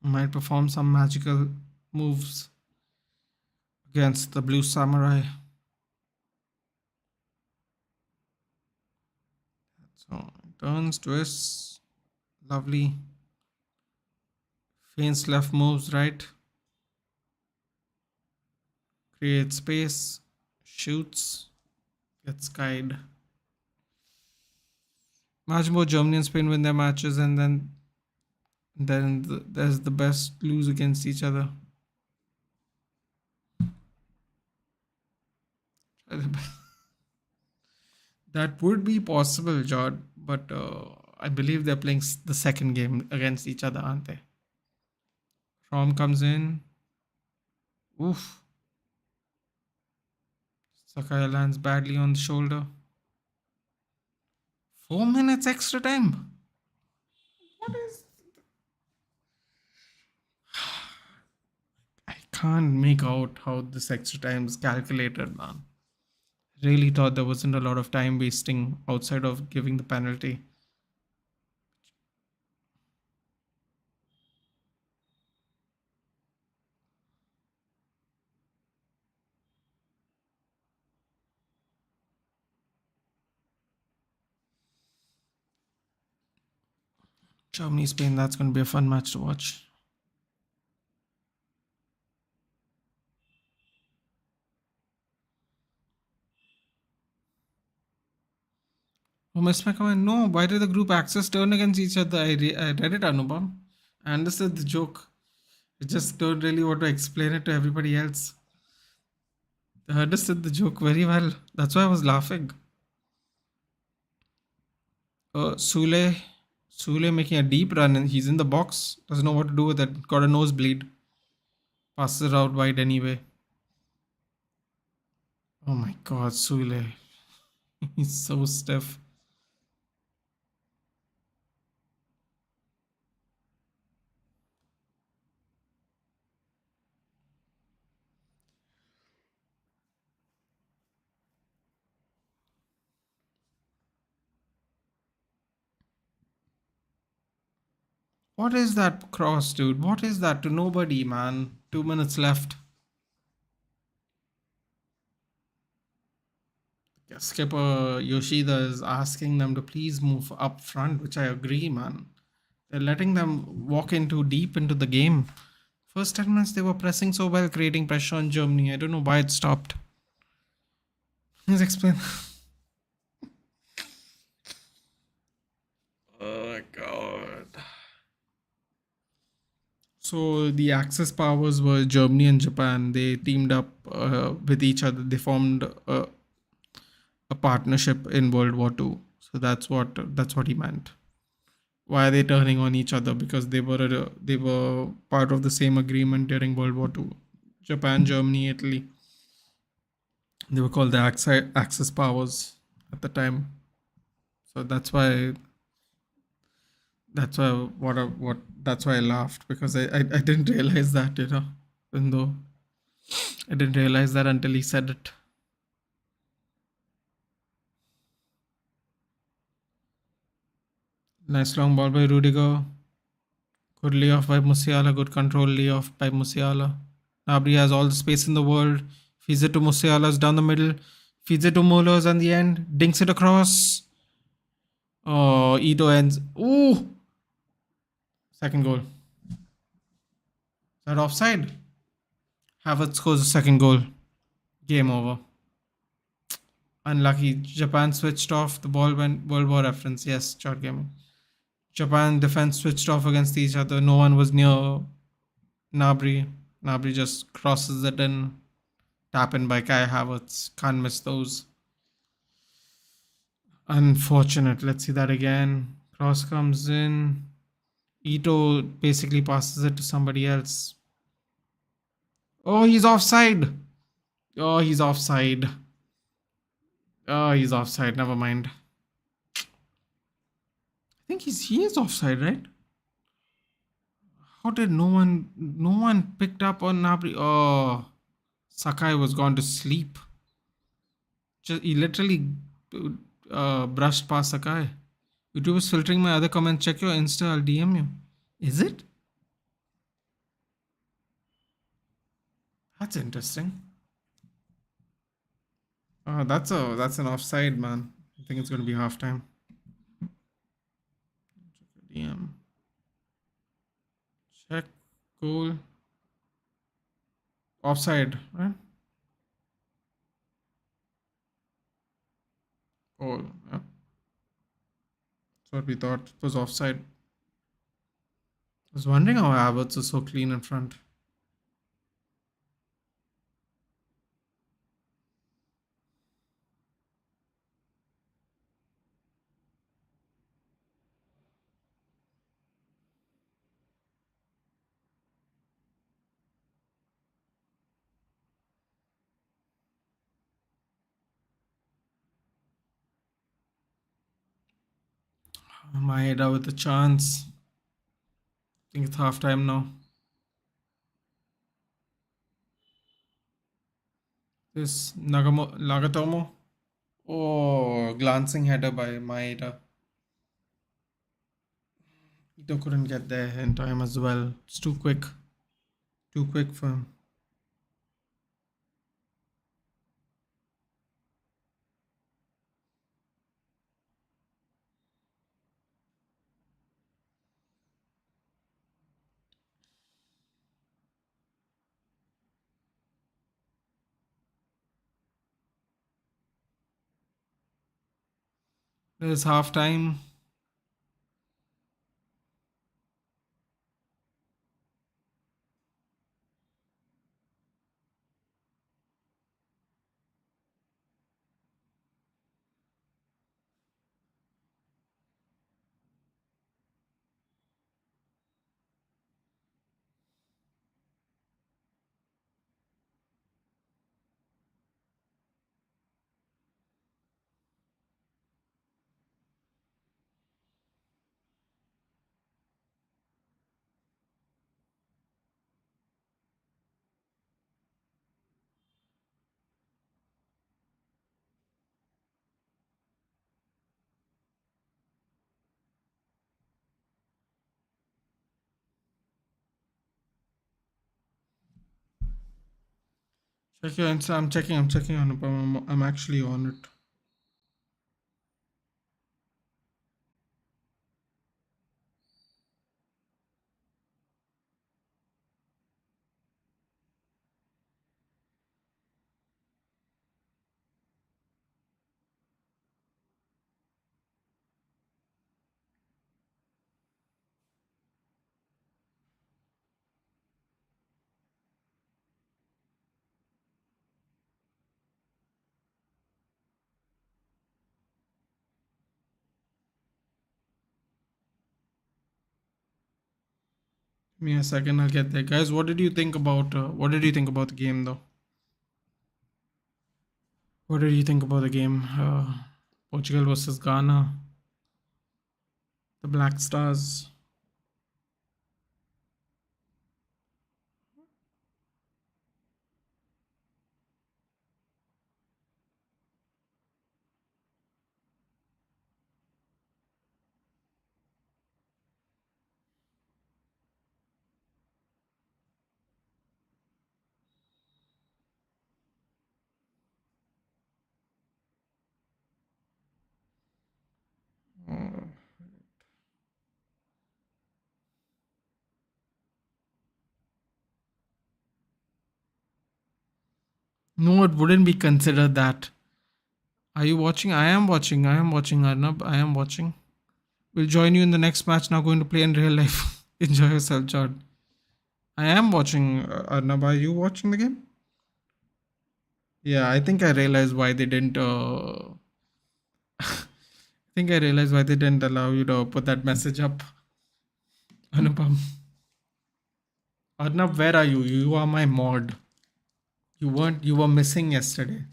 Might perform some magical moves against the Blue Samurai. So turns, twists, lovely. Feints left, moves right. Creates space, shoots, gets skied. Much more Germany and Spain win their matches, and then there's the best lose against each other. That would be possible, Jod, but I believe they're playing the second game against each other, aren't they? Rom comes in. Oof. Sakai lands badly on the shoulder. 4 minutes extra time. What is. I can't make out how this extra time is calculated, man. Really thought there wasn't a lot of time wasting outside of giving the penalty. Germany, Spain, that's going to be a fun match to watch. Oh, missed my comment. No, why did the group access turn against each other? I read it, Anubam. I understood the joke. I just don't really want to explain it to everybody else. I understood the joke very well. That's why I was laughing. Sule. Sule making a deep run and he's in the box. Doesn't know what to do with it. Got a nosebleed. Passes it out wide anyway. Oh my god, Sule. He's so stiff. What is that cross, dude? What is that to nobody, man? 2 minutes left. Skipper Yoshida is asking them to please move up front, which I agree, man. They're letting them walk in too deep into the game. First 10 minutes, they were pressing so well, creating pressure on Germany. I don't know why it stopped. Please explain. Oh my god. So the Axis powers were Germany and Japan. They teamed up with each other. They formed a partnership in World War Two. So that's what he meant. Why are they turning on each other? Because they were part of the same agreement during World War Two. Japan, Germany, Italy. They were called the Axis powers at the time. So that's why I laughed, because I didn't realize that, even though I didn't realize that until he said it. Nice long ball by Rudiger. Good layoff by Musiala. Good control layoff by Musiala. Nabri has all the space in the world. Feeds it to Musiala's down the middle. Feeds it to Mullers on the end. Dinks it across. Oh, Ito ends. Ooh! Second goal. Is that offside? Havertz scores the second goal. Game over. Unlucky. Japan switched off. The ball went World War reference. Yes, short gaming. Japan defense switched off against each other. No one was near Nabri. Nabri just crosses it in. Tap in by Kai Havertz. Can't miss those. Unfortunate. Let's see that again. Cross comes in. Ito basically passes it to somebody else. Oh, he's offside. Oh, he's offside. Oh, he's offside. Never mind. I think he is offside, right? How did no one picked up on Nabri? Oh, Sakai was gone to sleep. Just he literally brushed past Sakai. YouTube is filtering my other comments. Check your Insta. I'll DM you. Is it? That's interesting. That's an offside, man. I think it's gonna be halftime. DM. Check. Goal. Offside, right? Oh, yeah. That's what we thought. It was offside. I was wondering how Havertz is so clean in front. Maeda with a chance. I think it's halftime now. This Nagatomo. Oh, glancing header by Maeda. Ito couldn't get there in time as well. It's too quick. Too quick for him. There's halftime. Check your Insta. I'm checking on it. I'm actually on it. Give me a second, I'll get there. Guys, what did you think about the game though? What did you think about the game? Portugal versus Ghana, the Black Stars. Uh, no, it wouldn't be considered that. Are you watching? I am watching. I am watching, Arnab. I am watching. We'll join you in the next match. Now going to play in real life. Enjoy yourself, John. I am watching, Arnab. Are you watching the game? Yeah, I think I realized why they didn't. I think I realized why they didn't allow you to put that message up. Anupam. Arnab, where are you? You are my mod. You weren't. You were missing yesterday.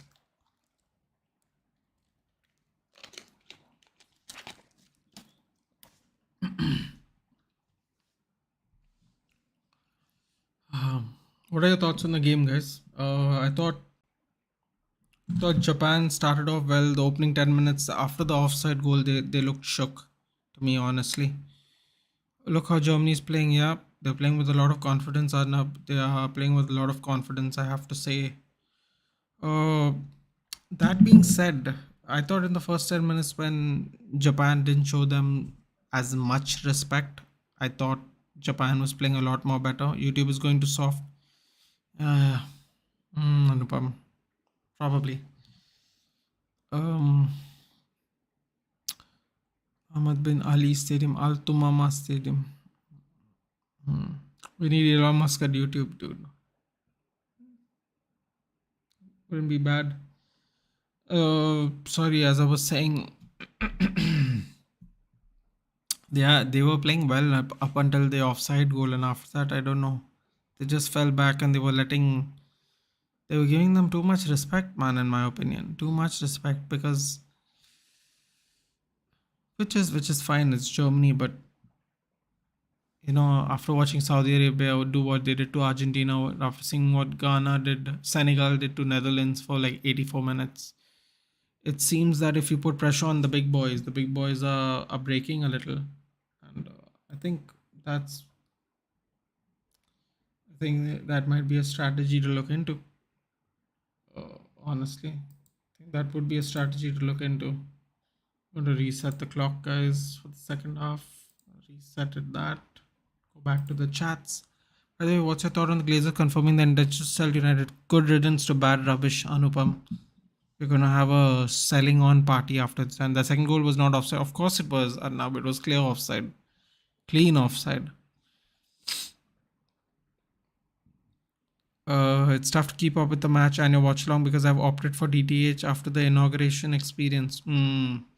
What are your thoughts on the game, guys? I thought Japan started off well. The opening 10 minutes after the offside goal, they looked shook. To me, honestly, look how Germany is playing. Yeah, they're playing with a lot of confidence. Arnab, they are playing with a lot of confidence. I have to say. Uh, that being said, I thought in the first 10 minutes when Japan didn't show them as much respect, I thought Japan was playing a lot more better. YouTube is going to soft. Uh, Anupam, probably. Um, Ahmad bin Ali Stadium, Al Tumama Stadium. We need Elon Musk at YouTube, dude. Wouldn't be bad. Sorry, as I was saying, they were playing well up until the offside goal, and after that, I don't know. They just fell back, and they were giving them too much respect, man. In my opinion, too much respect because which is fine. It's Germany, but after watching Saudi Arabia do what they did to Argentina, after seeing what Ghana did, Senegal did to Netherlands for like 84 minutes, it seems that if you put pressure on the big boys are breaking a little, and that's I think that might be a strategy to look into. Honestly, I think that would be a strategy to look into. Going to reset the clock, guys, for the second half. Resetted that. Go back to the chats. By the way, what's your thought on the Glazers confirming the Industrial United? Good riddance to bad rubbish, Anupam. We're gonna have a selling on party after this. And the second goal was not offside. Of course it was, Arnab. It was clear offside. Clean offside. It's tough to keep up with the match and your watch along because I've opted for DTH after the inauguration experience. Even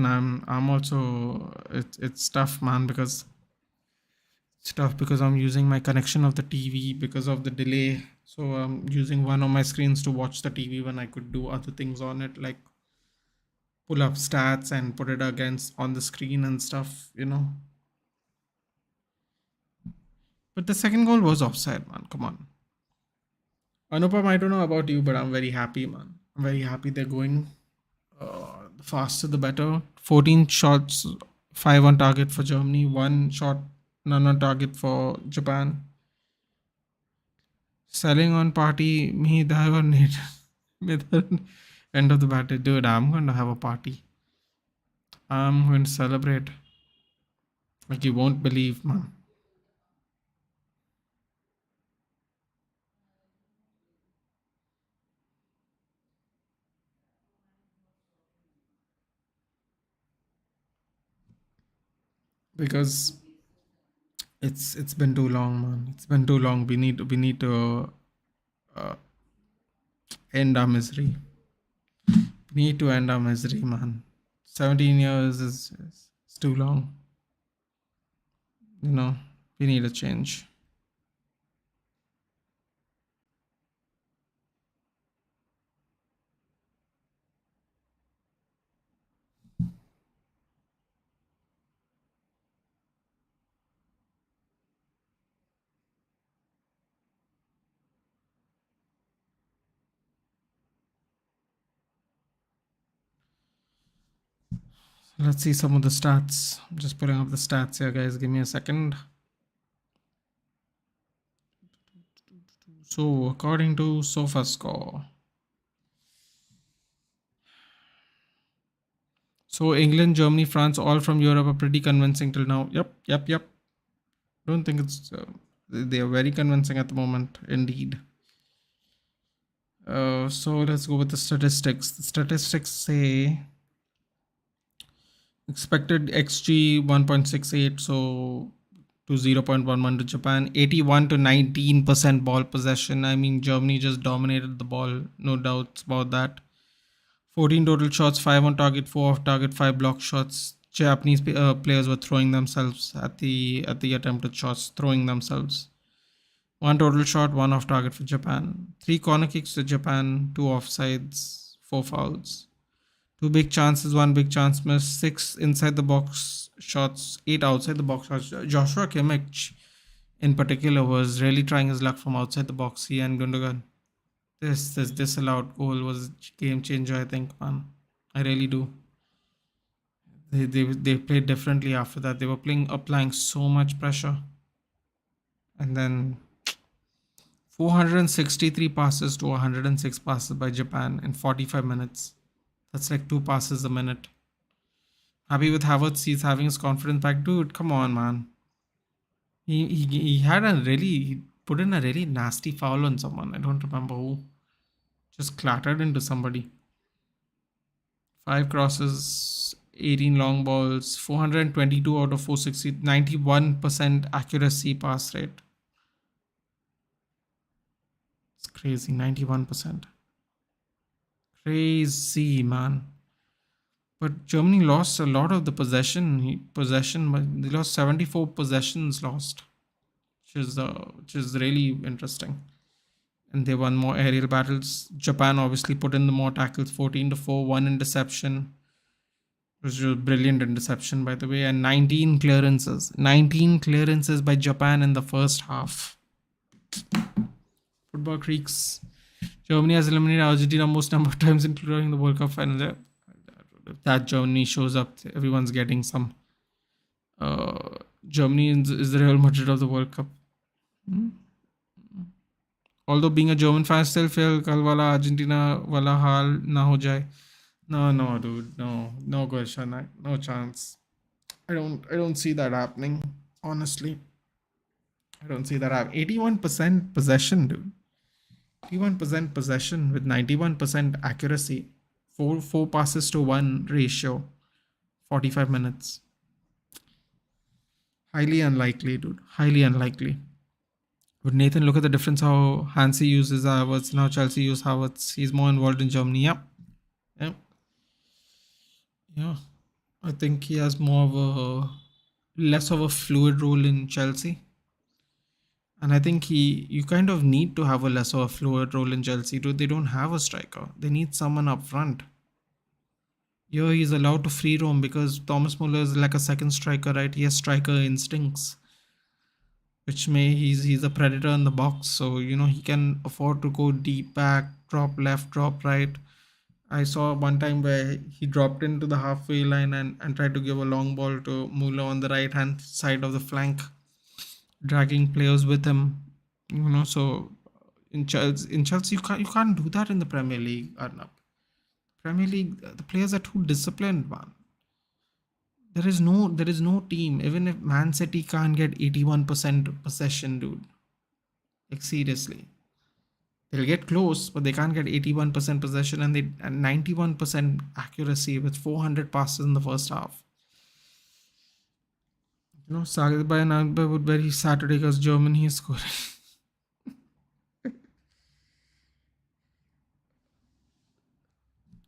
I'm also it's tough, man, because it's tough because I'm using my connection of the TV because of the delay. So I'm using one of my screens to watch the TV when I could do other things on it, like pull up stats and put it against on the screen and stuff. But the second goal was offside, man. Come on. Anupam, I don't know about you, but I'm very happy, man. I'm very happy they're going. The faster the better. 14 shots, 5 on target for Germany, 1 shot, none on target for Japan. Selling on party, me that need end of the battle. Dude, I'm going to have a party. I'm going to celebrate. Like you won't believe, man. Because it's been too long, man. It's been too long. We need to uh, end our misery. We need to end our misery, man. 17 years is too long. You know, we need a change. Let's see some of the stats. I'm just putting up the stats here, guys. Give me a second. So, according to SofaScore, so England, Germany, France, all from Europe are pretty convincing till now. Yep, yep, yep. Don't think it's. They are very convincing at the moment, indeed. So let's go with the statistics. The statistics say expected XG 1.68, so to 0.11 to Japan. 81 to 19% ball possession. I mean, Germany just dominated the ball, no doubts about that. 14 total shots, 5 on target, 4 off target, 5 block shots. Japanese players were throwing themselves at the attempted shots, throwing themselves. 1 total shot, 1 off target for Japan. 3 corner kicks to Japan, 2 offsides, 4 fouls. 2 big chances, 1 big chance miss, 6 inside the box shots, 8 outside the box shots. Joshua Kimmich, in particular, was really trying his luck from outside the box. He and Gundogan. This disallowed goal was a game changer, I think, man. I really do. They played differently after that. They were applying so much pressure. And then 463 passes to 106 passes by Japan in 45 minutes. That's like 2 passes a minute. Happy with Havertz, he's having his confidence back. Dude, come on, man. He had he put in a really nasty foul on someone. I don't remember who. Just clattered into somebody. 5 crosses, 18 long balls, 422 out of 460, 91% accuracy pass rate. It's crazy, 91%. Crazy, man. But Germany lost a lot of the possession, but they lost 74 possessions lost, which is really interesting. And they won more aerial battles. Japan obviously put in the more tackles, 14 to 4, 1 interception, which was a brilliant interception, by the way, and 19 clearances. 19 clearances by Japan in the first half. Football creaks. Germany has eliminated Argentina most number of times, including the World Cup final. If that Germany shows up, everyone's getting some. Germany is the Real Madrid of the World Cup. Hmm? Although being a German fan, I still feel kal wala Argentina wala hal na ho jaye. No, dude, no question, no chance. I don't see that happening. Honestly, I don't see that happening. 81% possession, dude. 81% possession with 91% accuracy. Four passes to one ratio. 45 minutes. Highly unlikely, dude. Highly unlikely. But Nathan, look at the difference how Hansi uses Havertz and how Chelsea use Havertz. He's more involved in Germany. Yep. Yep. Yeah. I think he has more of a less of a fluid role in Chelsea. And I think you kind of need to have a less of a fluid role in Chelsea too. They don't have a striker. They need someone up front. Here he's allowed to free roam because Thomas Muller is like a second striker, right? He has striker instincts, which he's a predator in the box, so he can afford to go deep back, drop left, drop right. I saw one time where he dropped into the halfway line and tried to give a long ball to Muller on the right hand side of the flank, dragging players with him. So in Chelsea you can't do that in the Premier League, Arnab. Premier League, the players are too disciplined, man. There is no team. Even if Man City can't get 81% possession, dude. Like seriously. They'll get close, but they can't get 81% possession and 91% accuracy with 400 passes in the first half. Sagir Bhai and Akbar would very Saturday because Germany is scoring.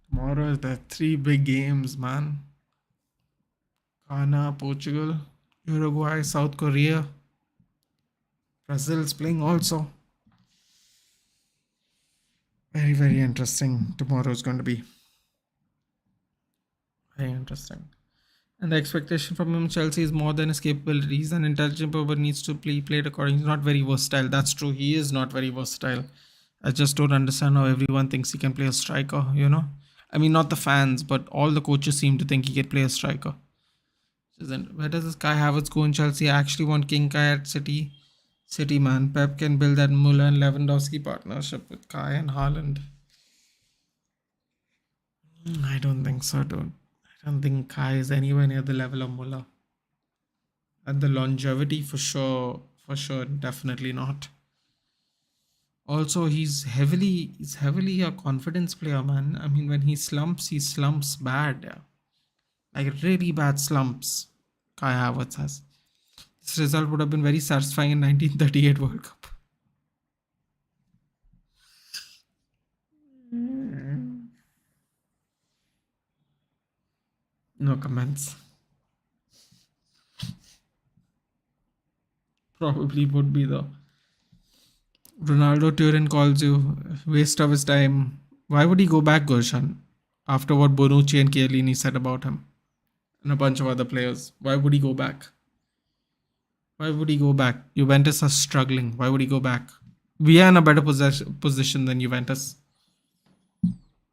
Tomorrow is the three big games, man. Ghana, Portugal. Uruguay, South Korea, Brazil is playing also. Very, very interesting. Tomorrow is going to be very interesting. And the expectation from him, Chelsea, is more than his capabilities. An intelligent player needs to play played according. He's not very versatile. That's true. He is not very versatile. I just don't understand how everyone thinks he can play a striker. I mean, not the fans, but all the coaches seem to think he can play a striker. Where does this Kai Havertz go in Chelsea? I actually want King Kai at City. City, man. Pep can build that Muller and Lewandowski partnership with Kai and Haaland. I don't think so, dude. I don't think Kai is anywhere near the level of Muller. And the longevity, for sure, definitely not. Also, he's heavily a confidence player, man. I mean, when he slumps bad, yeah. Like really bad slumps. Kai Havertz has. This result would have been very satisfying in 1938 World Cup. No comments. Probably would be though. Ronaldo Turin calls you waste of his time. Why would he go back, Goshan? After what Bonucci and Chiellini said about him and a bunch of other players, why would he go back? Why would he go back? Juventus are struggling. Why would he go back? We are in a better position than Juventus.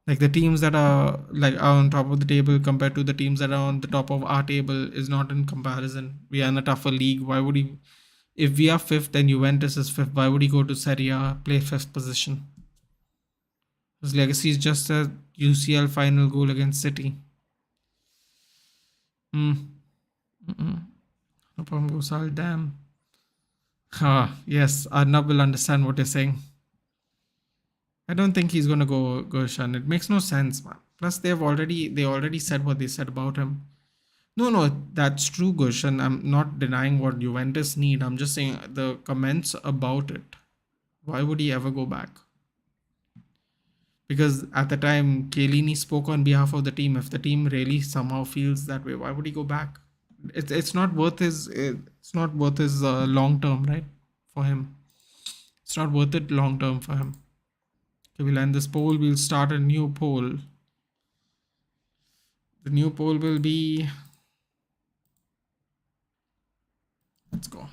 Like the teams that are on top of the table compared to the teams that are on the top of our table is not in comparison. We are in a tougher league. Why would he? If we are fifth and Juventus is fifth, why would he go to Serie A, play fifth position? His legacy is just a UCL final goal against City. Hmm. No problem, Gosal. Damn. Ah, yes, Arnab will understand what you're saying. I don't think he's gonna go Goshan. It makes no sense, man. Plus, they already said what they said about him. No, that's true, Goshan. I'm not denying what Juventus need. I'm just saying the comments about it. Why would he ever go back? Because at the time, Chiellini spoke on behalf of the team. If the team really somehow feels that way, why would he go back? It's not worth his long term, right? For him, it's not worth it long term for him. Okay, we'll end this poll. We'll start a new poll. The new poll will be. Let's go.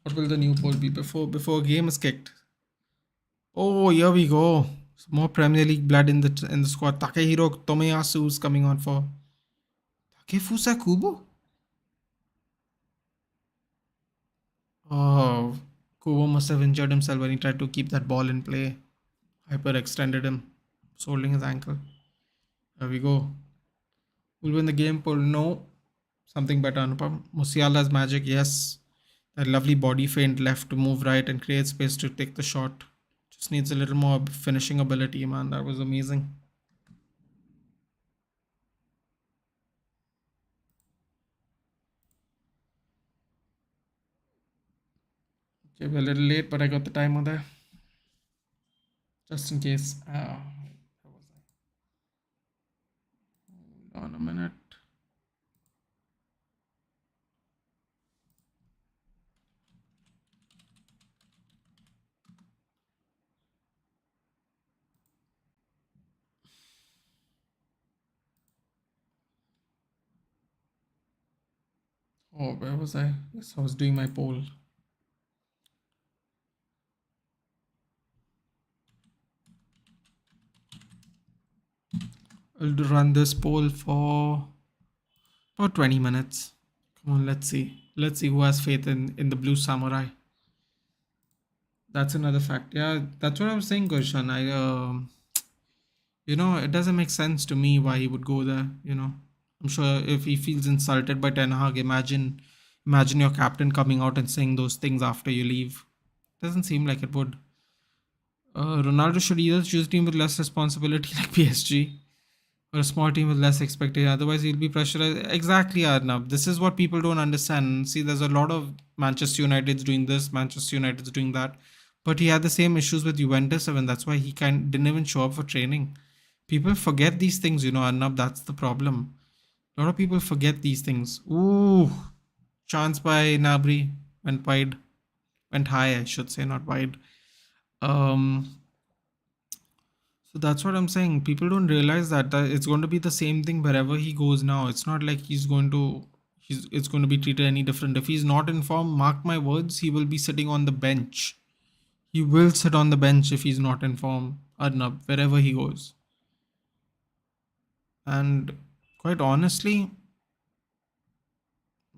What will the new poll be before game is kicked? Oh, here we go. Some more Premier League blood in the squad. Takehiro Tomiyasu is coming on for Takefusa Kubo. Oh, Kubo must have injured himself when he tried to keep that ball in play. Hyperextended him, holding his ankle. There we go. Will win the game poll? No. Something better, Anupam. Musiala's magic, yes. That lovely body feint left to move right and create space to take the shot. Just needs a little more finishing ability, man. That was amazing. Okay, we're a little late, but I got the timer there. Just in case. Where was I? Hold on a minute. Oh, where was I? Yes, I was doing my poll. I'll run this poll for about 20 minutes. Come on, let's see. Let's see who has faith in the Blue Samurai. That's another fact. Yeah, that's what I was saying, Gurshan. It doesn't make sense to me why he would go there. I'm sure if he feels insulted by Ten Hag, imagine your captain coming out and saying those things after you leave. Doesn't seem like it would. Ronaldo should either choose a team with less responsibility like PSG or a small team with less expectation. Otherwise, he'll be pressurized. Exactly, Arnab. This is what people don't understand. See, there's a lot of Manchester United's doing this, Manchester United's doing that. But he had the same issues with Juventus, and that's why he didn't even show up for training. People forget these things, Arnab. That's the problem. A lot of people forget these things. Ooh, chance by Nabri went wide, went high, I should say, not wide. Um, so that's what I'm saying. People don't realize that it's going to be the same thing wherever he goes now. It's not like it's going to be treated any different. If he's not in form, mark my words, he will be sitting on the bench. He will sit on the bench if he's not in form, Arnab, wherever he goes. And quite honestly,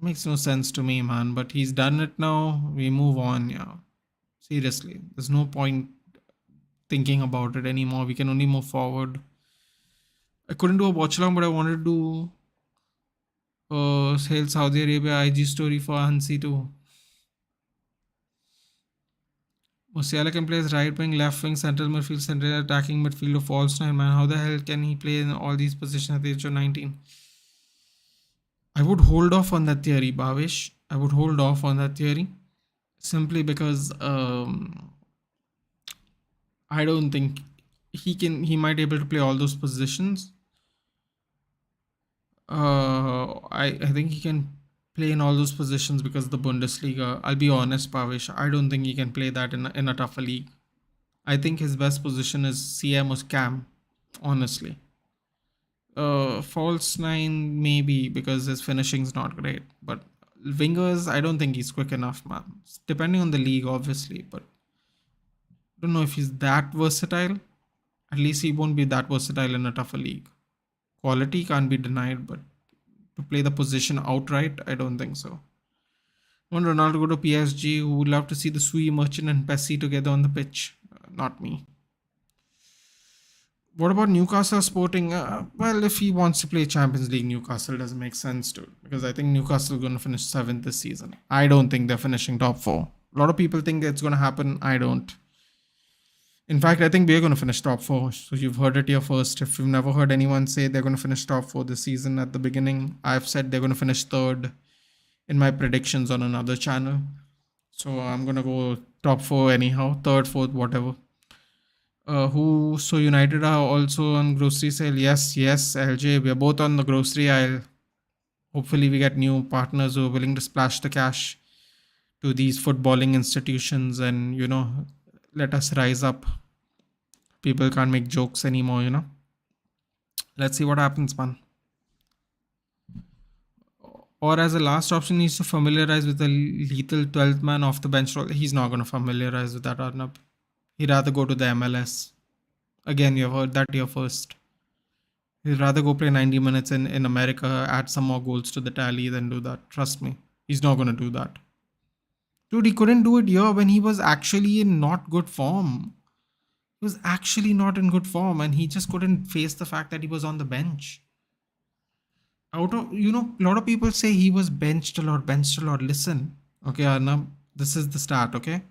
makes no sense to me, man. But he's done it now. We move on, yeah. Seriously, there's no point thinking about it anymore. We can only move forward. I couldn't do a watch along, but I wanted to do Hail Saudi Arabia IG story for Hansi too. Musiala can play as right wing, left wing, central midfield, central attacking midfield, or false nine, man. How the hell can he play in all these positions at the age of 19? I would hold off on that theory, Bhavesh. I would hold off on that theory simply because I don't think he might be able to play all those positions. I think he can play in all those positions because of the Bundesliga. I'll be honest, Pavish. I don't think he can play that in a tougher league. I think his best position is CM or Cam, honestly. False nine maybe because his finishing's not great, but wingers I don't think he's quick enough, man. Depending on the league, obviously, but I don't know if he's that versatile. At least he won't be that versatile in a tougher league. Quality can't be denied, but to play the position outright, I don't think so. Want Ronaldo go to PSG? Who would love to see the Sui Merchant and Pessi together on the pitch? Not me. What about Newcastle Sporting? Well, if he wants to play Champions League, Newcastle doesn't make sense to, because I think Newcastle is going to finish 7th this season. I don't think they're finishing top 4. A lot of people think it's going to happen. I don't. In fact, I think we're going to finish top 4. So you've heard it here first. If you've never heard anyone say they're going to finish top 4 this season at the beginning, I've said they're going to finish 3rd in my predictions on another channel. So I'm going to go top 4 anyhow, 3rd, 4th, whatever. So United are also on grocery sale? Yes, LJ, we are both on the grocery aisle. Hopefully we get new partners who are willing to splash the cash to these footballing institutions and, let us rise up. People can't make jokes anymore. Let's see what happens, man. Or as a last option, he needs to familiarize with the lethal 12th man off the bench role. He's not going to familiarize with that, Arnab. He'd rather go to the MLS. Again, you've heard that here first. He'd rather go play 90 minutes in America, add some more goals to the tally than do that. Trust me. He's not going to do that. Dude, he couldn't do it here when he was actually in not good form. He was actually not in good form and he just couldn't face the fact that he was on the bench. A lot of people say he was benched a lot. Listen, okay, Arnab, this is the start, okay?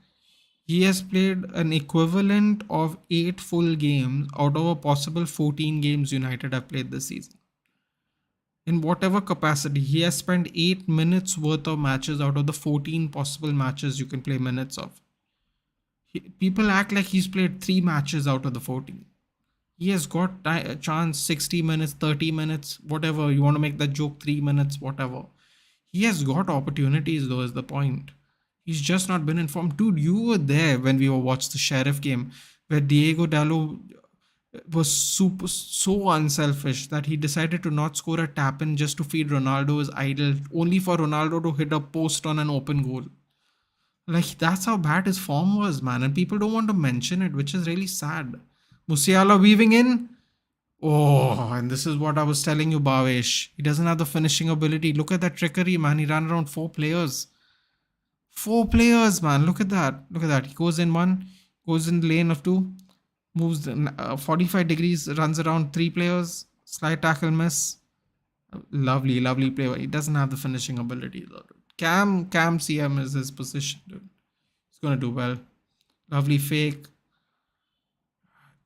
He has played an equivalent of 8 full games out of a possible 14 games United have played this season. In whatever capacity, he has spent 8 minutes worth of matches out of the 14 possible matches you can play minutes of. People act like he's played 3 matches out of the 14. He has got a chance 60 minutes, 30 minutes, whatever. You want to make that joke 3 minutes, whatever. He has got opportunities though, is the point. He's just not been informed. Dude, you were there when we watched the Sheriff game where Diego Dallo was so unselfish that he decided to not score a tap-in just to feed Ronaldo his idol, only for Ronaldo to hit a post on an open goal. Like, that's how bad his form was, man. And people don't want to mention it, which is really sad. Musiala weaving in. Oh, and this is what I was telling you, Bhavesh. He doesn't have the finishing ability. Look at that trickery, man. He ran around 4 players. 4 players, man. Look at that. He goes in 1, goes in the lane of 2, moves 45 degrees, runs around 3 players, slide tackle miss. Lovely play. He doesn't have the finishing ability, though. Cam CM is his position, dude. He's gonna do well. Lovely fake.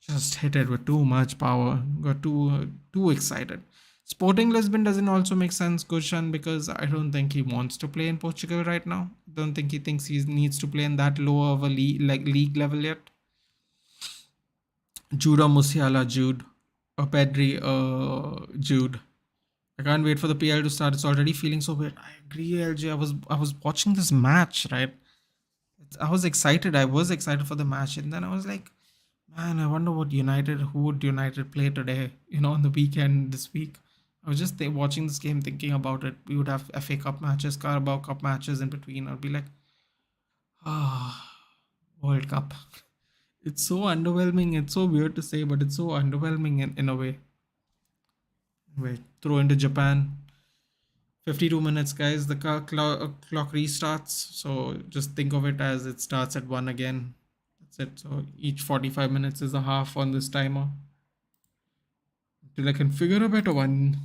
Just hit it with too much power. Got too excited. Sporting Lisbon doesn't also make sense, Gushan, because I don't think he wants to play in Portugal right now. Don't think he thinks he needs to play in that low of a league level yet. Jude or Musiala, Jude. Or Pedri, Jude. I can't wait for the PL to start. It's already feeling so weird. I agree, LJ. I was watching this match, right? I was excited. I was excited for the match, and then I was like, man, I wonder who would United play today? On the weekend this week. I was just watching this game, thinking about it. We would have FA Cup matches, Carabao Cup matches in between. I'd be like, ah, World Cup. It's so underwhelming. It's so weird to say, but it's so underwhelming in a way. Wait, throw into Japan. 52 minutes, guys. The clock restarts. So just think of it as it starts at 1 again. That's it. So each 45 minutes is a half on this timer. Till I can figure a better one.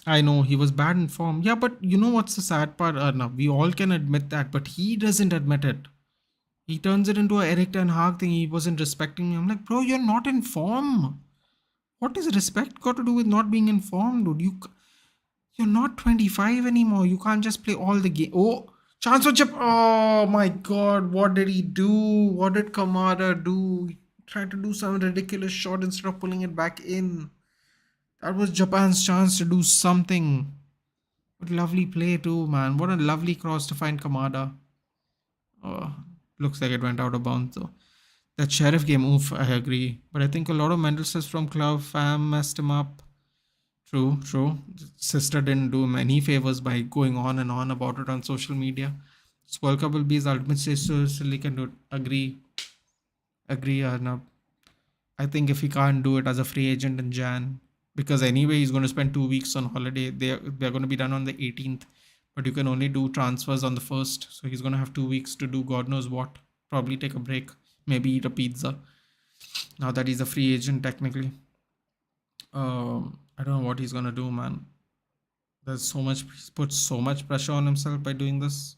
I know he was bad in form. Yeah, but you know what's the sad part? No, we all can admit that, but he doesn't admit it. He turns it into a Eric Ten Hag thing. He wasn't respecting me. I'm like, bro, you're not in form. What is respect got to do with not being in form, dude? You're not 25 anymore. You can't just play all the game. Oh, chance for chip. Oh my god, what did he do? What did Kamada do? He tried to do some ridiculous shot instead of pulling it back in. That was Japan's chance to do something. What lovely play too, man. What a lovely cross to find Kamada. Oh, looks like it went out of bounds though. That Sheriff game, oof, I agree. But I think a lot of mental stress from club fam messed him up. True, true. Sister didn't do him any favors by going on and on about it on social media. This World Cup will be his ultimate stage so silly can do it. Agree, Arnab. I think if he can't do it as a free agent in Jan, because anyway he's going to spend 2 weeks on holiday. They're going to be done on the 18th, but you can only do transfers on the first. So he's going to have 2 weeks to do God knows what. Probably take a break, maybe eat a pizza. Now that he's a free agent technically, I don't know what he's going to do, man. He's put so much pressure on himself by doing this.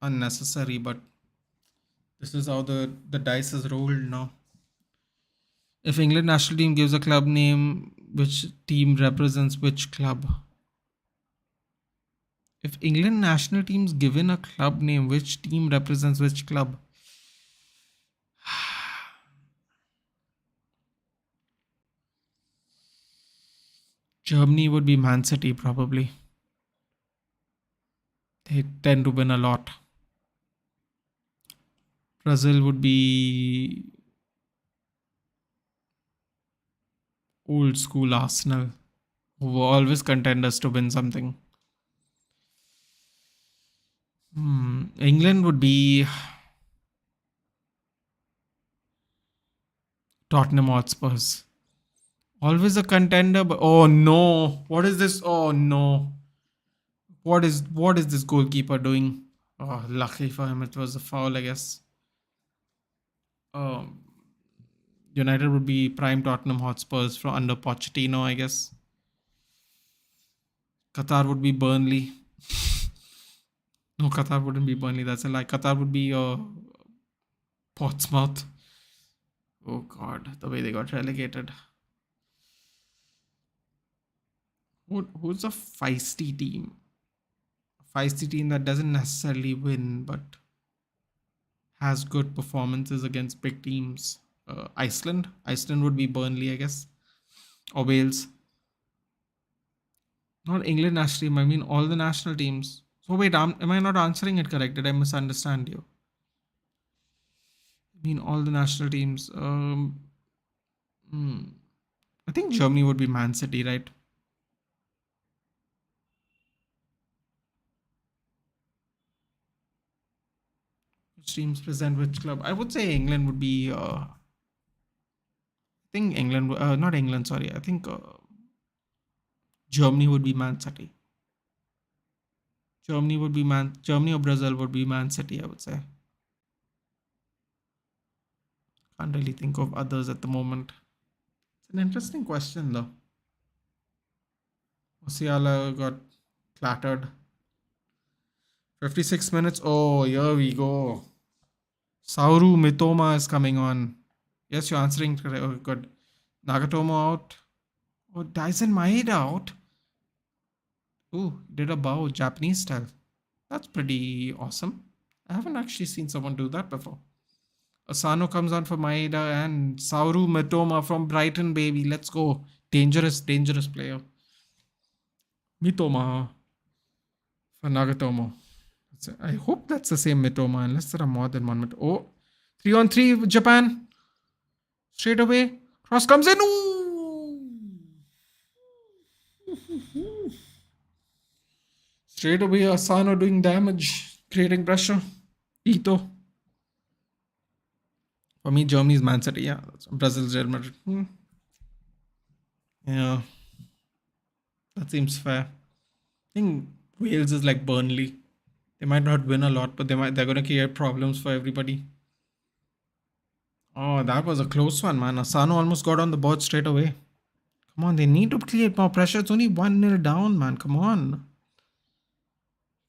Unnecessary, but this is how the dice is rolled now. If England national team gives a club name, which team represents which club? If England national team's given a club name, which team represents which club? Germany would be Man City, probably. They tend to win a lot. Brazil would be old school Arsenal, who were always contenders to win something. England would be Tottenham Hotspurs. Always a contender, but oh no. What is this? Oh no. What is this goalkeeper doing? Oh, lucky for him it was a foul, I guess. Um United would be prime Tottenham Hotspurs from under Pochettino, I guess. Qatar would be Burnley. No, Qatar wouldn't be Burnley. That's a lie. Qatar would be Portsmouth. Oh God, the way they got relegated. Who's a feisty team? A feisty team that doesn't necessarily win, but has good performances against big teams. Iceland. Iceland would be Burnley, I guess, or Wales. Not England national team. I mean all the national teams. So wait, am I not answering it correct? Did I misunderstand you? I mean all the national teams. Hmm. I think Germany would be Man City, right? Which teams present which club? I would say England would be. I think England. Not England. Sorry. I think Germany would be Man City. Germany or Brazil would be Man City. I would say. Can't really think of others at the moment. It's an interesting question though. Musiala got clattered. 56 minutes. Oh, here we go. Sauru Mitoma is coming on. Yes, you're answering correct. Oh, good. Nagatomo out. Oh, Dyson Maeda out. Ooh, did a bow Japanese style. That's pretty awesome. I haven't actually seen someone do that before. Asano comes on for Maeda and Sauru Mitoma from Brighton, baby. Let's go. Dangerous, dangerous player. Mitoma for Nagatomo. I hope that's the same Mitoma, unless there are more than one Mitoma. Oh, 3-on-3 Japan. Straight away. Cross comes in. Ooh. Straight away, Asano doing damage, creating pressure. Ito. For me, Germany's Man City. Yeah, Brazil's Real Madrid. Yeah, that seems fair. I think Wales is like Burnley. They might not win a lot, but they're gonna create problems for everybody. Oh, that was a close one, man. Asano almost got on the board straight away. Come on, they need to create more pressure. It's only 1-0 down, man. Come on.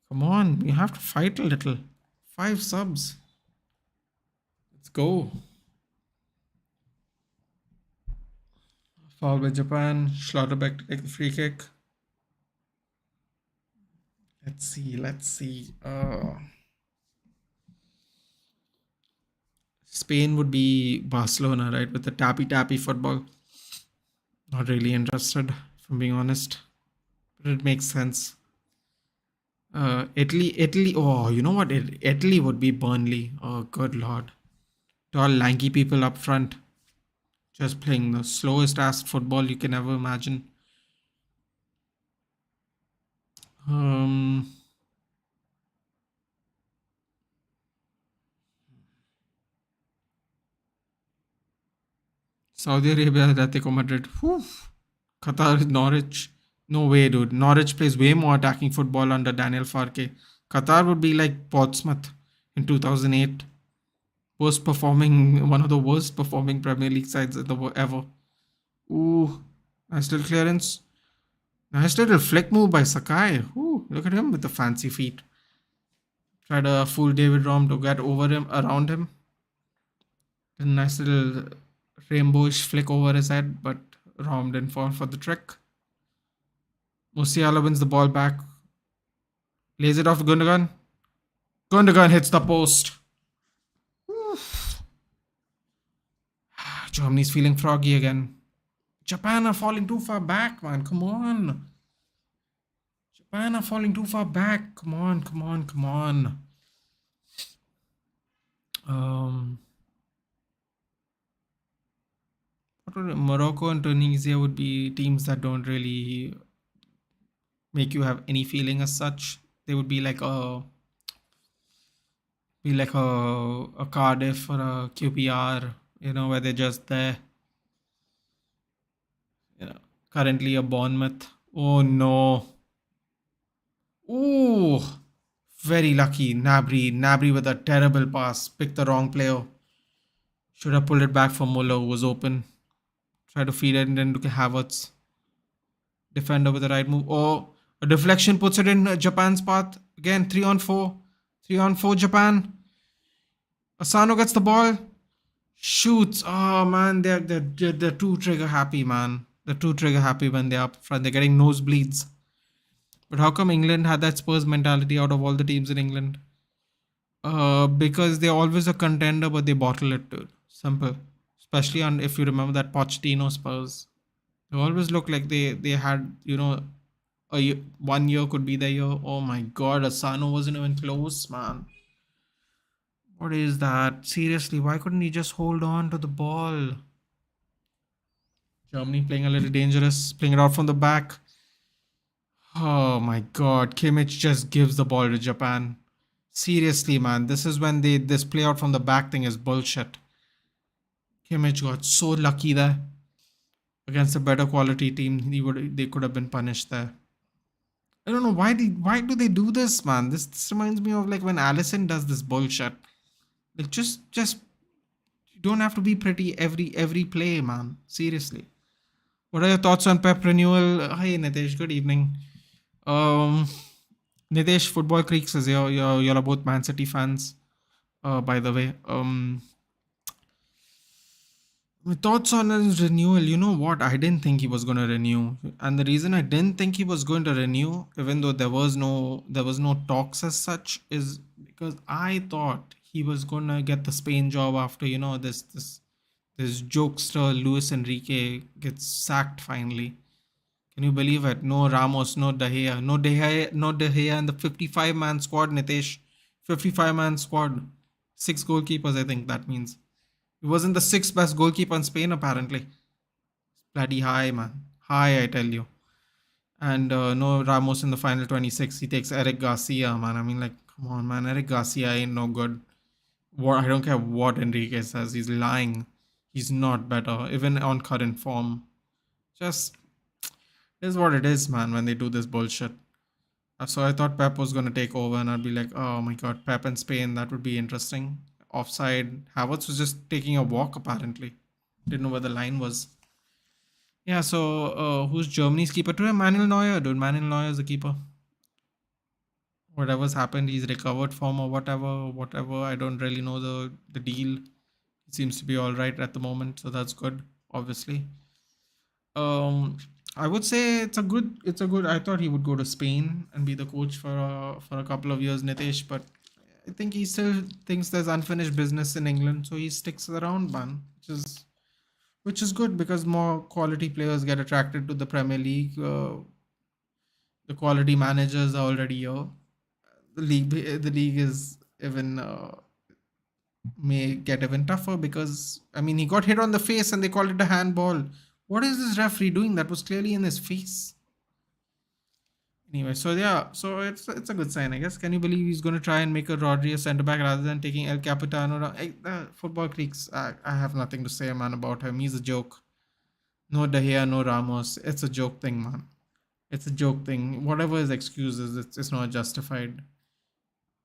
Come on. You have to fight a little. 5 subs. Let's go. Foul by Japan. Schlotterbeck to take the free kick. Let's see. Let's see. Spain would be Barcelona, right? With the tappy football. Not really interested, if I'm being honest. But it makes sense. Italy. Oh, you know what? Italy would be Burnley. Oh, good lord. Tall, lanky people up front. Just playing the slowest ass football you can ever imagine. Saudi Arabia, Atletico Madrid. Whew. Qatar, Norwich. No way, dude. Norwich plays way more attacking football under Daniel Farke. Qatar would be like Portsmouth in 2008. One of the worst performing Premier League sides ever. Ooh, nice little clearance. Nice little flick move by Sakai. Ooh, look at him with the fancy feet. Tried to fool David Rom to get around him. A nice little rainbowish flick over his head, but Rom didn't fall for the trick. Musiala wins the ball back. Lays it off to Gundogan. Gundogan hits the post. Oof. Germany's feeling froggy again. Japan are falling too far back, man. Come on. Japan are falling too far back. Come on. Morocco and Tunisia would be teams that don't really make you have any feeling as such. They would be like a Cardiff or a QPR, where they're just there. Currently a Bournemouth. Oh no. Ooh, very lucky. Nabry with a terrible pass. Picked the wrong player. Should have pulled it back for Muller, who was open. Try to feed it into Havertz. Defender with the right move. Oh, a deflection puts it in Japan's path. Again, 3-on-4. 3-on-4 Japan. Asano gets the ball. Shoots. Oh man, they're too trigger happy, man. They're too trigger happy when they're up front. They're getting nosebleeds. But how come England had that Spurs mentality out of all the teams in England? Because they're always a contender, but they bottle it, dude. Simple. Especially if you remember that Pochettino Spurs. They always look like they had, 1 year could be their year. Oh my god, Asano wasn't even close, man. What is that? Seriously, why couldn't he just hold on to the ball? Germany playing a little dangerous, playing it out from the back. Oh my god, Kimmich just gives the ball to Japan. Seriously, man, this is when this play out from the back thing is bullshit. Kimmich got so lucky there. Against a better quality team, they could have been punished there. I don't know why do they do this, man? This reminds me of like when Allison does this bullshit. Like just you don't have to be pretty every play, man. Seriously. What are your thoughts on Pep renewal? Hi Nitesh, good evening. Nitesh, Football Creek says you're both Man City fans. By the way, my thoughts on his renewal. You know what? I didn't think he was going to renew, and the reason I didn't think he was going to renew, even though there was no talks as such, is because I thought he was going to get the Spain job after this jokester Luis Enrique gets sacked finally. Can you believe it? No Ramos, no De Gea, no De Gea in the 55-man squad. Nitesh, 55-man squad, six goalkeepers. I think that means. He wasn't the sixth best goalkeeper in Spain, apparently. Bloody high, man. High, I tell you. And no Ramos in the final 26. He takes Eric Garcia, man. I mean, like, come on, man. Eric Garcia ain't no good. I don't care what Enrique says. He's lying. He's not better, even on current form. Just is what it is, man, when they do this bullshit. So I thought Pep was going to take over, and I'd be like, oh my god, Pep in Spain, that would be interesting. Offside. Havertz was just taking a walk, apparently. Didn't know where the line was. Yeah, so who's Germany's keeper today? Manuel Neuer, dude. Manuel Neuer is the keeper. Whatever's happened, he's recovered from or whatever. Whatever. I don't really know the deal. It seems to be all right at the moment, so that's good, obviously. Um, I would say it's a good. I thought he would go to Spain and be the coach for a couple of years, Nitesh, but I think he still thinks there's unfinished business in England, so he sticks around, man, which is good because more quality players get attracted to the Premier League. The quality managers are already here. The league is even may get even tougher because I mean he got hit on the face and they called it a handball. What is this referee doing? That was clearly in his face. Anyway, so yeah, so it's a good sign, I guess. Can you believe he's going to try and make a Rodri a centre back rather than taking El Capitano? Football creeks. I have nothing to say, man, about him. He's a joke. No De Gea, no Ramos. It's a joke thing, man. It's a joke thing. Whatever his excuses, it's not justified.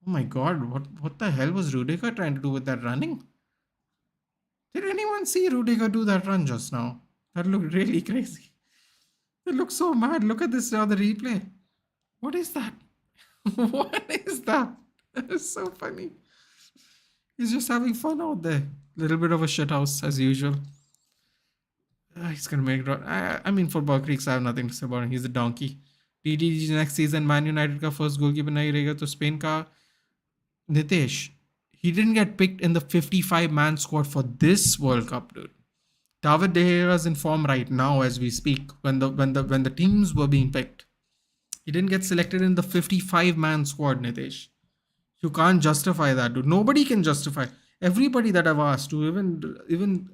Oh my god, what the hell was Rudiger trying to do with that running? Did anyone see Rudiger do that run just now? That looked really crazy. It looks so mad. Look at this other replay. What is that? What is that? It's so funny. He's just having fun out there. Little bit of a shithouse as usual. He's gonna make it. I mean, football creeks. I have nothing to say about him. He's a donkey. DDG next season, Man United का first goalkeeper नहीं रहेगा तो Spain का Nitesh. He didn't get picked in the 55-man squad for this World Cup, dude. David De Gea is in form right now as we speak. When the teams were being picked, he didn't get selected in the 55-man squad, Nitesh. You can't justify that, dude. Nobody can justify. Everybody that I've asked, who even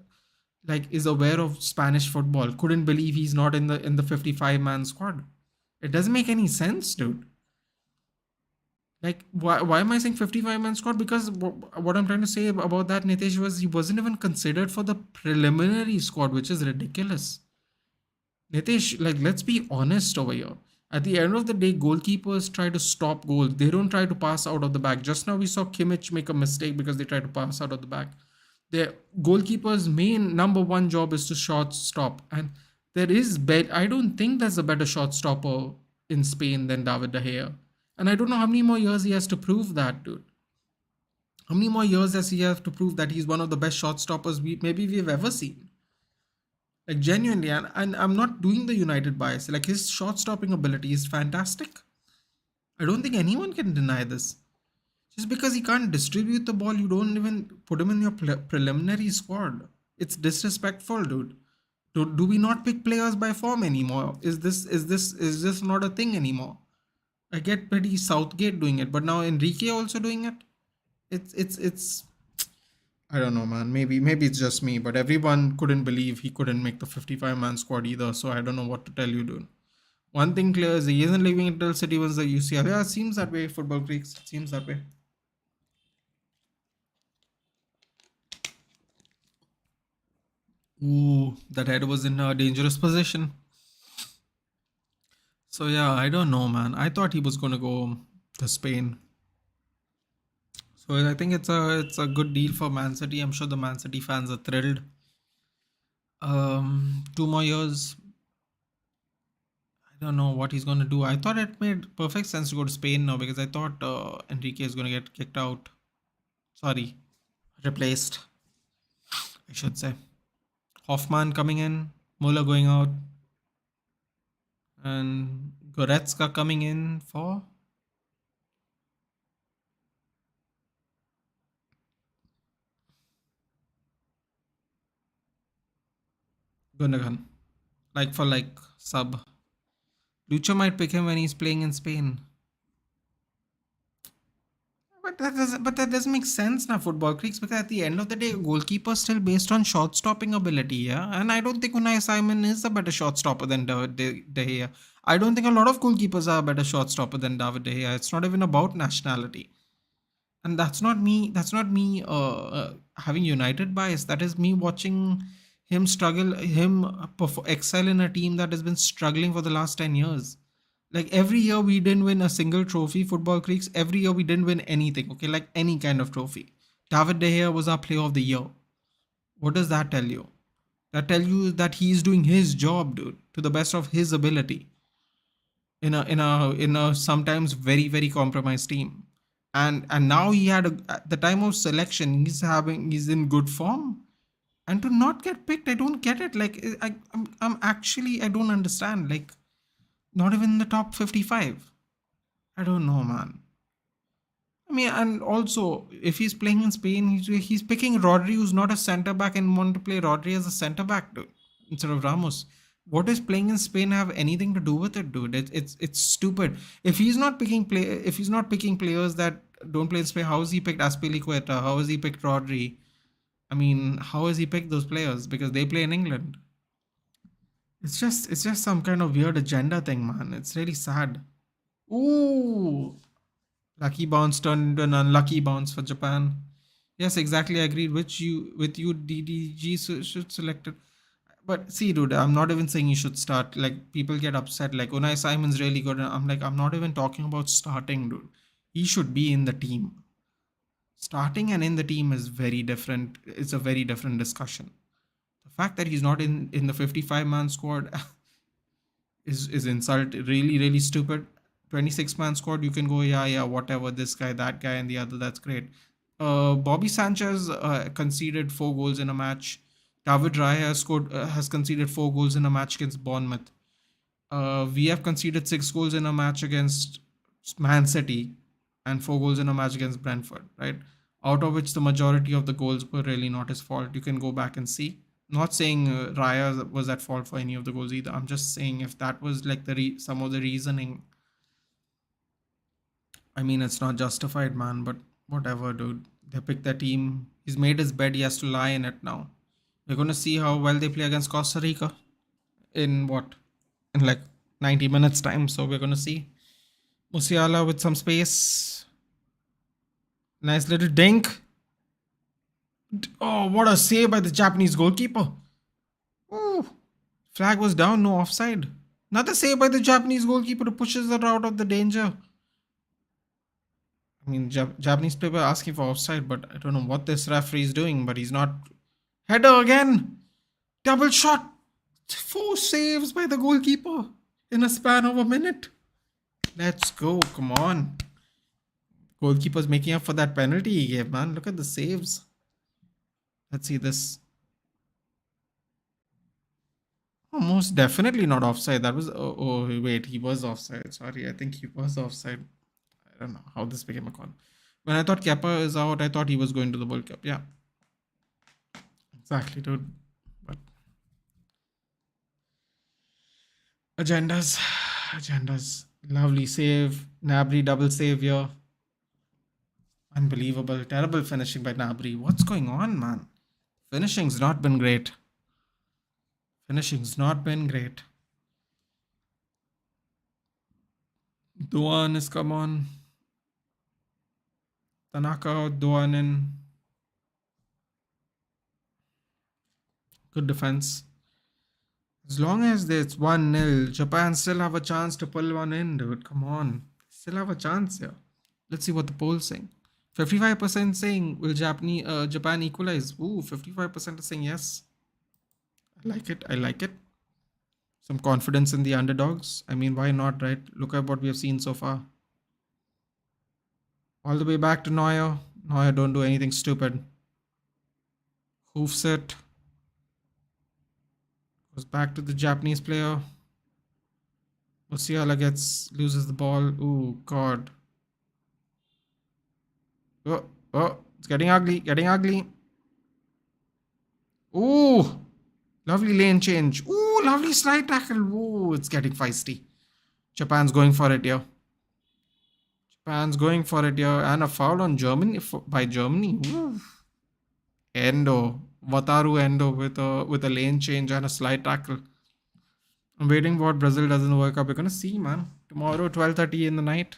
like is aware of Spanish football, couldn't believe he's not in the 55-man squad. It doesn't make any sense, dude. Like, why am I saying 55-man squad? Because what I'm trying to say about that, Nitesh, was he wasn't even considered for the preliminary squad, which is ridiculous. Nitesh, like, let's be honest over here. At the end of the day, goalkeepers try to stop goals. They don't try to pass out of the back. Just now we saw Kimmich make a mistake because they tried to pass out of the back. The goalkeeper's main number one job is to shot stop. And I don't think there's a better shot stopper in Spain than David De Gea. And I don't know how many more years he has to prove that, dude. How many more years does he have to prove that he's one of the best shot stoppers we've ever seen? Like genuinely, and I'm not doing the United bias. Like his shot stopping ability is fantastic. I don't think anyone can deny this. Just because he can't distribute the ball, you don't even put him in your preliminary squad. It's disrespectful, dude. Do we not pick players by form anymore? Is this not a thing anymore? I get pretty Southgate doing it, but now Enrique also doing it. It's I don't know, man. Maybe it's just me, but everyone couldn't believe he couldn't make the 55-man squad either. So I don't know what to tell you, dude. One thing clear is he isn't leaving until City wins the UCL. Yeah, it seems that way. Football freaks. It seems that way. Ooh, that head was in a dangerous position. So yeah, I don't know, man. I thought he was gonna go to Spain. So I think it's a good deal for Man City. I'm sure the Man City fans are thrilled. 2 more years. I don't know what he's gonna do. I thought it made perfect sense to go to Spain now because I thought Enrique is gonna get kicked out. Sorry, replaced, I should say. Hoffman coming in, Muller going out, and Goretzka coming in for Gundogan. Like for like sub. Lucho might pick him when he's playing in Spain. But that doesn't make sense now, football creeks, because at the end of the day, goalkeeper still based on shot stopping ability, yeah. And I don't think Unai Simon is a better shot stopper than David De Gea. I don't think a lot of goalkeepers are a better shot stopper than David De Gea. It's not even about nationality. And that's not me having United bias. That is me watching him struggle, excel in a team that has been struggling for the last 10 years. Like every year we didn't win a single trophy, football creeks. Every year we didn't win anything, okay, like any kind of trophy. David De Gea was our player of the year. What does that tell you? That tell you that he is doing his job, dude, to the best of his ability in a sometimes very compromised team. And now he had at the time of selection, he's in good form, and to not get picked, I don't get it. Like I'm actually, I don't understand. Like not even in the top 55. I don't know, man. I mean, and also if he's playing in Spain, he's picking Rodri, who's not a centre back, and want to play Rodri as a centre back, dude, instead of Ramos. What does playing in Spain have anything to do with it, dude? It's stupid. If he's not picking players that don't play in Spain, how has he picked Aspilicueta? How has he picked Rodri? I mean, how has he picked those players? Because they play in England. It's just some kind of weird agenda thing, man. It's really sad. Ooh, lucky bounce turned into an unlucky bounce for Japan. Yes, exactly. I agreed with you. DDG should select it. But see, dude, I'm not even saying you should start. Like people get upset. Like Unai Simon's really good, and I'm like, I'm not even talking about starting, dude. He should be in the team. Starting and in the team is very different. It's a very different discussion. The fact that he's not in the 55-man squad is insult. Really stupid. 26-man squad, you can go, yeah, whatever, this guy, that guy, and the other. That's great. Bobby Sanchez conceded 4 goals in a match. David Raya has conceded 4 goals in a match against Bournemouth. We have conceded 6 goals in a match against Man City and 4 goals in a match against Brentford, right? Out of which the majority of the goals were really not his fault. You can go back and see. Not saying Raya was at fault for any of the goals either. I'm just saying if that was like some of the reasoning, I mean, it's not justified, man, but whatever, dude. They picked their team. He's made his bed. He has to lie in it now. We're going to see how well they play against Costa Rica in what? In like 90 minutes time. So we're going to see. Musiala with some space. Nice little dink. Oh, what a save by the Japanese goalkeeper. Ooh. Flag was down, no offside. Another save by the Japanese goalkeeper who pushes her out of the danger. I mean, Japanese player asking for offside, but I don't know what this referee is doing, but he's not. Header again. Double shot. 4 saves by the goalkeeper in a span of a minute. Let's go. Come on. Goalkeeper's making up for that penalty he gave, man. Look at the saves. Let's see this. Oh, most definitely not offside. That was. Oh, wait. He was offside. Sorry. I think he was offside. I don't know how this became a con. When I thought Kepa is out, I thought he was going to the World Cup. Yeah. Exactly, dude. But agendas. Agendas. Lovely save. Nabry double save here. Unbelievable. Terrible finishing by Nabry. What's going on, man? Finishing's not been great. Finishing's not been great. Duan is come on. Tanaka, Duanin. Good defense. As long as it's 1-0, Japan still have a chance to pull one in, dude. Come on. Still have a chance here. Let's see what the poll's saying. 55% saying will Japan equalize. Ooh, 55% is saying yes. I like it. I like it. Some confidence in the underdogs. I mean, why not, right? Look at what we have seen so far. All the way back to Neuer. Neuer, don't do anything stupid. Hoofs it. Goes back to the Japanese player. Musiala loses the ball. Ooh, God. Oh, oh, it's getting ugly. Getting ugly. Ooh, lovely lane change. Ooh, lovely slide tackle. Ooh, it's getting feisty. Japan's going for it here. Japan's going for it here. And a foul on Germany by Germany. Ooh. Endo. Wataru Endo with a lane change and a slide tackle. I'm waiting for what Brazil doesn't work out. We're gonna see, man. Tomorrow, 12:30 in the night.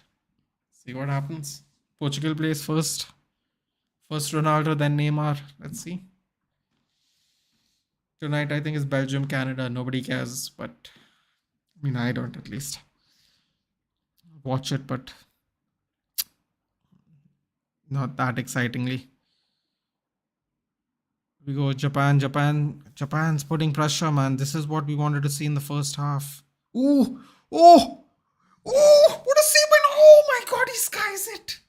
See what happens. Portugal plays first. First Ronaldo, then Neymar. Let's see. Tonight, I think it's Belgium, Canada. Nobody cares, but I mean, I don't at least watch it, but not that excitingly. We go Japan, Japan. Japan's putting pressure, man. This is what we wanted to see in the first half. Ooh, oh, oh! What a save! Oh my God, he skies it.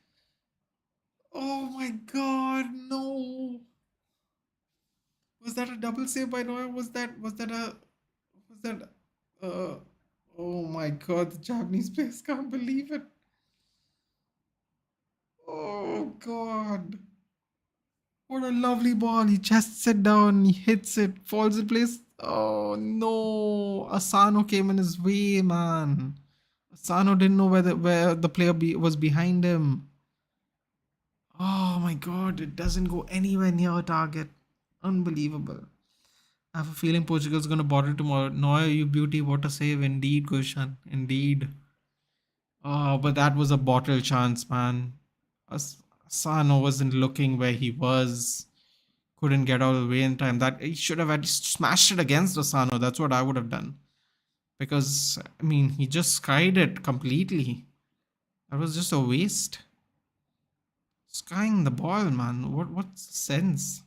Oh my God, no! Was that a double save by Noah? Was that uh oh my God, the Japanese players can't believe it. Oh God. What a lovely ball. He just sit down, he hits it, falls in place. Oh no. Asano came in his way, man. Asano didn't know where the player was behind him. Oh my God, it doesn't go anywhere near a target. Unbelievable. I have a feeling Portugal's gonna bottle tomorrow. Neuer, you beauty, what a save. Indeed, Gushan. Indeed. Oh, but that was a bottle chance, man. Asano wasn't looking where he was. Couldn't get all the way in time. That he should have at least smashed it against Asano. That's what I would have done. Because I mean, he just skied it completely. That was just a waste. Skying the ball, man. What's the sense?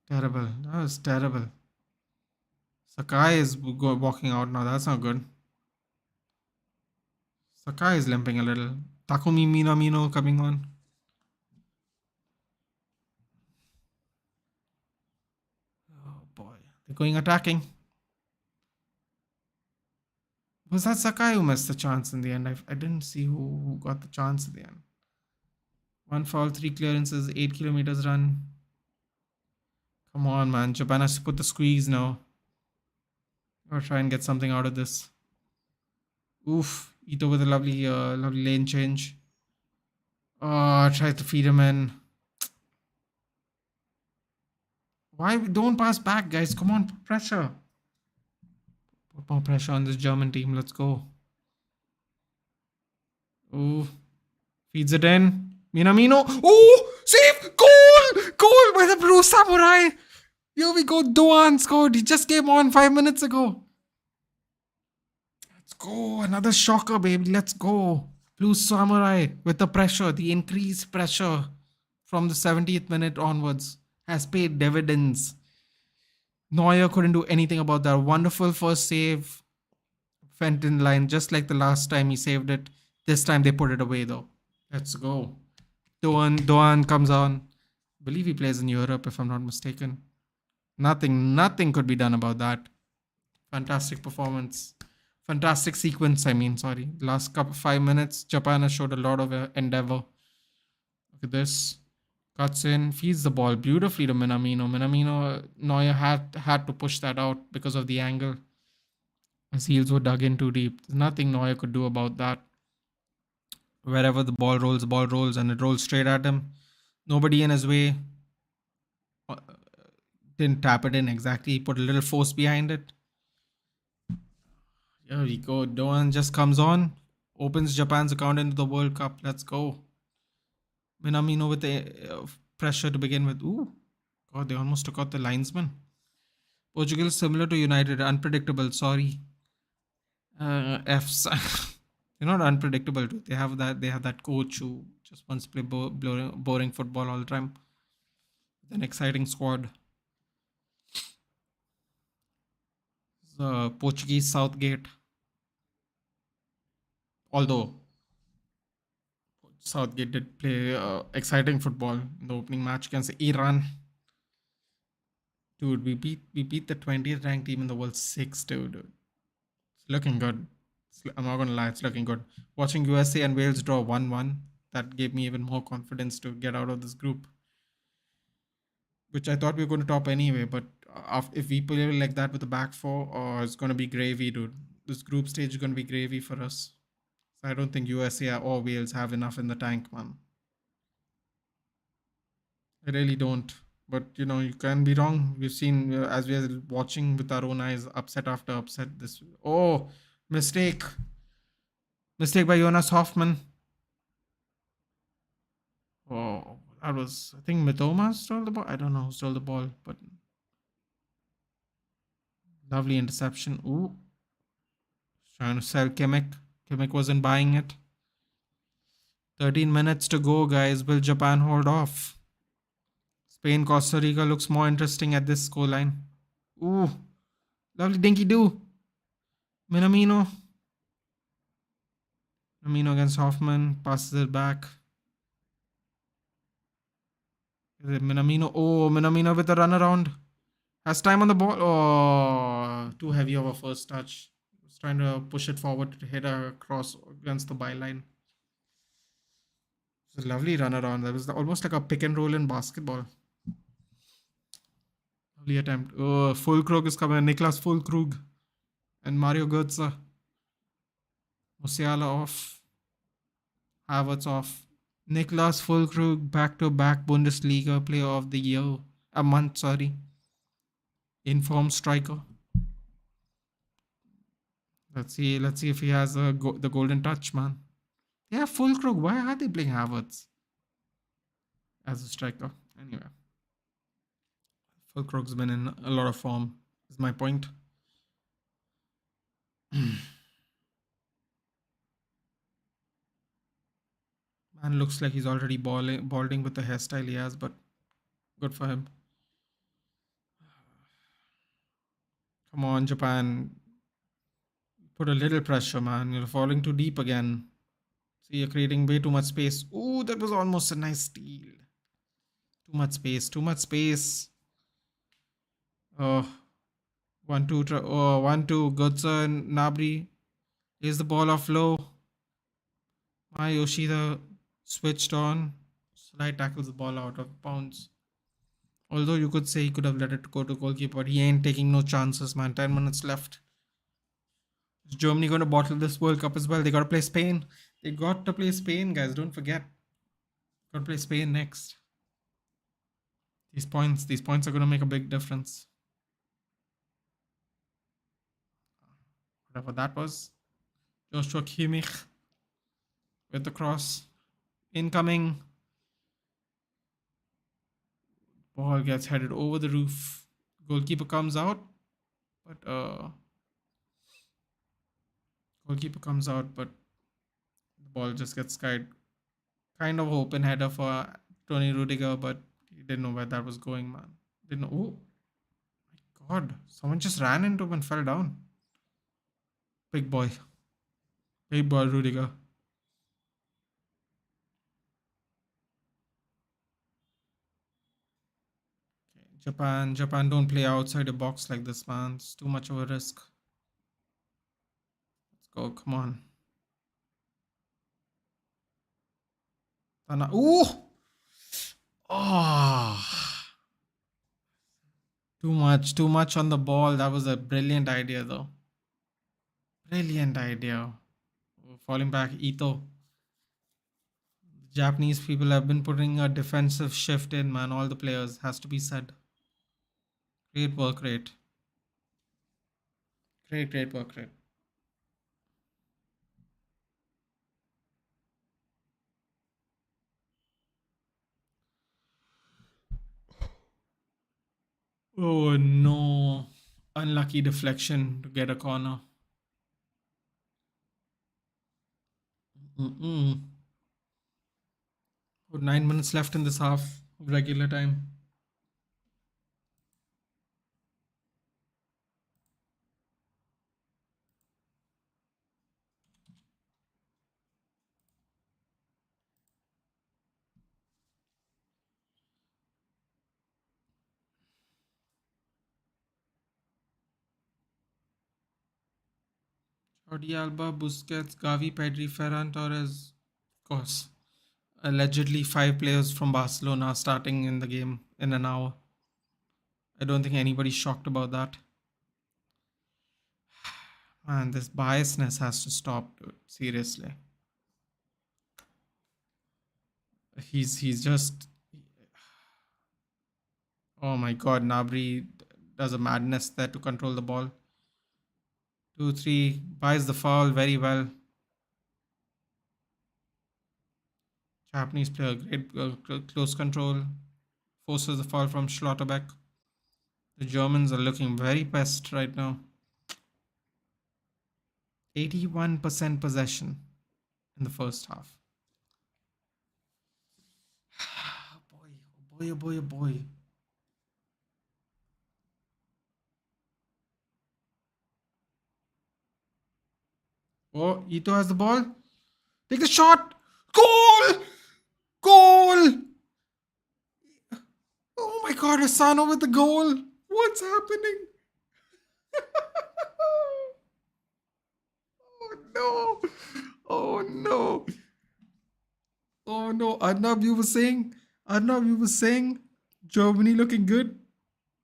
Terrible. That was terrible. Sakai is walking out now. That's not good. Sakai is limping a little. Takumi Minamino coming on. Oh boy. They're going attacking. Was that Sakai who missed the chance in the end? I didn't see who got the chance in the end. One foul, 3 clearances, 8 kilometers run. Come on, man. Japan has to put the squeeze now. Or try and get something out of this. Oof. Ito with a lovely lane change. Oh, try to feed him in. Why don't pass back, guys? Come on, put pressure. Put more pressure on this German team. Let's go. Ooh. Feeds it in. Minamino. Oh, save! Goal! Goal by the Blue Samurai. Here we go. Doan scored. He just came on 5 minutes ago. Let's go. Another shocker, baby. Let's go. Blue Samurai with the pressure, the increased pressure from the 70th minute onwards has paid dividends. Neuer couldn't do anything about that. Wonderful first save. Fenton line, just like the last time he saved it. This time they put it away though. Let's go. Doan comes on. I believe he plays in Europe if I'm not mistaken. Nothing could be done about that. Fantastic performance. Fantastic sequence, sorry. Last 5 minutes, Japan has showed a lot of endeavor. Look at this. Cuts in, feeds the ball beautifully to Minamino. Neuer had to push that out because of the angle. His heels were dug in too deep. There's nothing Neuer could do about that. Wherever the ball rolls, and it rolls straight at him. Nobody in his way. Didn't tap it in exactly. He put a little force behind it. Here we go. Doan just comes on. Opens Japan's account into the World Cup. Let's go. Minamino with the pressure to begin with. Ooh. God, they almost took out the linesman. Portugal is similar to United. Unpredictable. Sorry. F's. They're not unpredictable too. They have that coach who just wants to play boring football all the time. An exciting squad. The Portuguese Southgate. Although Southgate did play exciting football in the opening match against Iran. Dude, we beat the 20th ranked team in the world 6, dude. It's looking good. I'm not gonna lie, it's looking good. Watching USA and Wales draw 1-1, that gave me even more confidence to get out of this group, which I thought we were going to top anyway. But if we play like that with the back four, oh, it's going to be gravy, dude. This group stage is going to be gravy for us. So I don't think USA or Wales have enough in the tank, man. I really don't. But you can be wrong. We've seen as we are watching with our own eyes, upset after upset. This mistake, mistake by Jonas Hoffman. Oh, that was, I think Mitoma stole the ball. I don't know who stole the ball, but lovely interception. Ooh, trying to sell Kimmich. Kimmich wasn't buying it. 13 minutes to go, guys. Will Japan hold off? Spain, Costa Rica looks more interesting at this scoreline. Ooh, lovely dinky do. Minamino. Minamino against Hoffman. Passes it back. Is it Minamino? Oh, Minamino with a runaround. Has time on the ball. Oh, too heavy of a first touch. Was trying to push it forward to hit a cross against the byline. It's a lovely runaround. That was almost like a pick and roll in basketball. Lovely attempt. Oh, Fulkrug is coming. Niklas Fulkrug and Mario Götze. Musiala off. Havertz off. Niklas Fulkrug back-to-back Bundesliga Player of the Year. A month, sorry. Informed striker. Let's see if he has the golden touch, man. Yeah, Fulkrug. Why are they playing Havertz as a striker? Anyway, Fulkrug's been in a lot of form. Is my point. Man looks like he's already balding with the hairstyle he has, but good for him. Come on, Japan. Put a little pressure, man. You're falling too deep again. See, you're creating way too much space. Ooh, that was almost a nice steal. Too much space. Too much space. Oh, 1-2. Oh, 1-2. Götze and Nabri. Lays the ball off low. Yoshida switched on. Slide tackles the ball out of bounds. Although you could say he could have let it go to goalkeeper, but he ain't taking no chances, man. 10 minutes left. Is Germany going to bottle this World Cup as well? They got to play Spain. They got to play Spain, guys. Don't forget. Got to play Spain next. These points are going to make a big difference. Whatever that was. Joshua Kimmich with the cross. Incoming. Ball gets headed over the roof. Goalkeeper comes out. But the ball just gets skied. Kind of open header for Tony Rudiger, but he didn't know where that was going, man. Didn't know. Oh my god. Someone just ran into him and fell down. Big boy. Big boy Rudiger. Okay, Japan don't play outside the box like this, man. It's too much of a risk. Let's go, come on. Ooh! Oh! Too much on the ball. That was a brilliant idea, though. Brilliant idea. Falling back, Ito. Japanese people have been putting a defensive shift in, man. All the players, has to be said. Great work rate. Great work rate. Oh no. Unlucky deflection to get a corner. Mm-mm. 9 minutes left in this half of regular time. Jordi Alba, Busquets, Gavi, Pedri, Ferran Torres. Of course. Allegedly, 5 players from Barcelona are starting in the game in an hour. I don't think anybody's shocked about that. Man, this biasness has to stop, dude. Seriously. He's just, oh my god, Nabri does a madness there to control the ball. 2-3, buys the foul very well. Japanese player, great close control, forces the foul from Schlotterbeck. The Germans are looking very best right now. 81% possession in the first half. Boy, oh boy, oh boy, oh boy. Oh, Ito has the ball. Take the shot. Goal! Goal! Oh my god, Asano with the goal. What's happening? Oh no. Oh no. Oh no. Arnab, you were saying Germany looking good.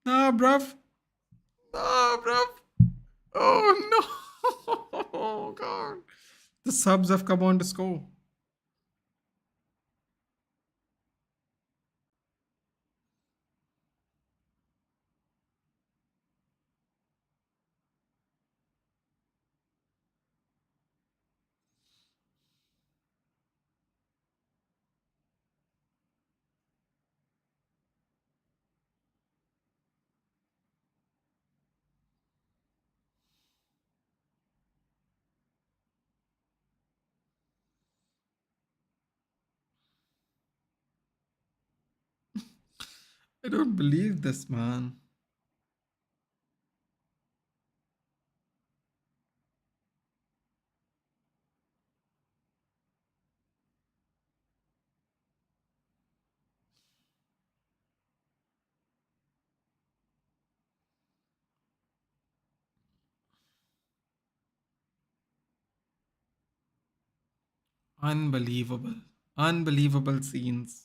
Nah, bruv. Nah, bruv. Oh no. Oh god. The subs have come on to score. I don't believe this, man. Unbelievable. Unbelievable scenes.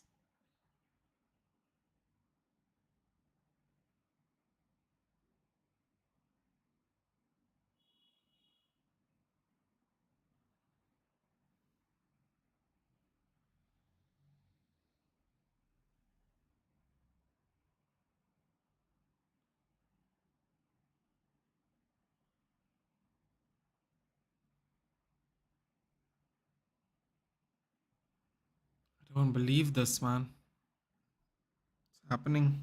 I don't believe this, man. It's happening.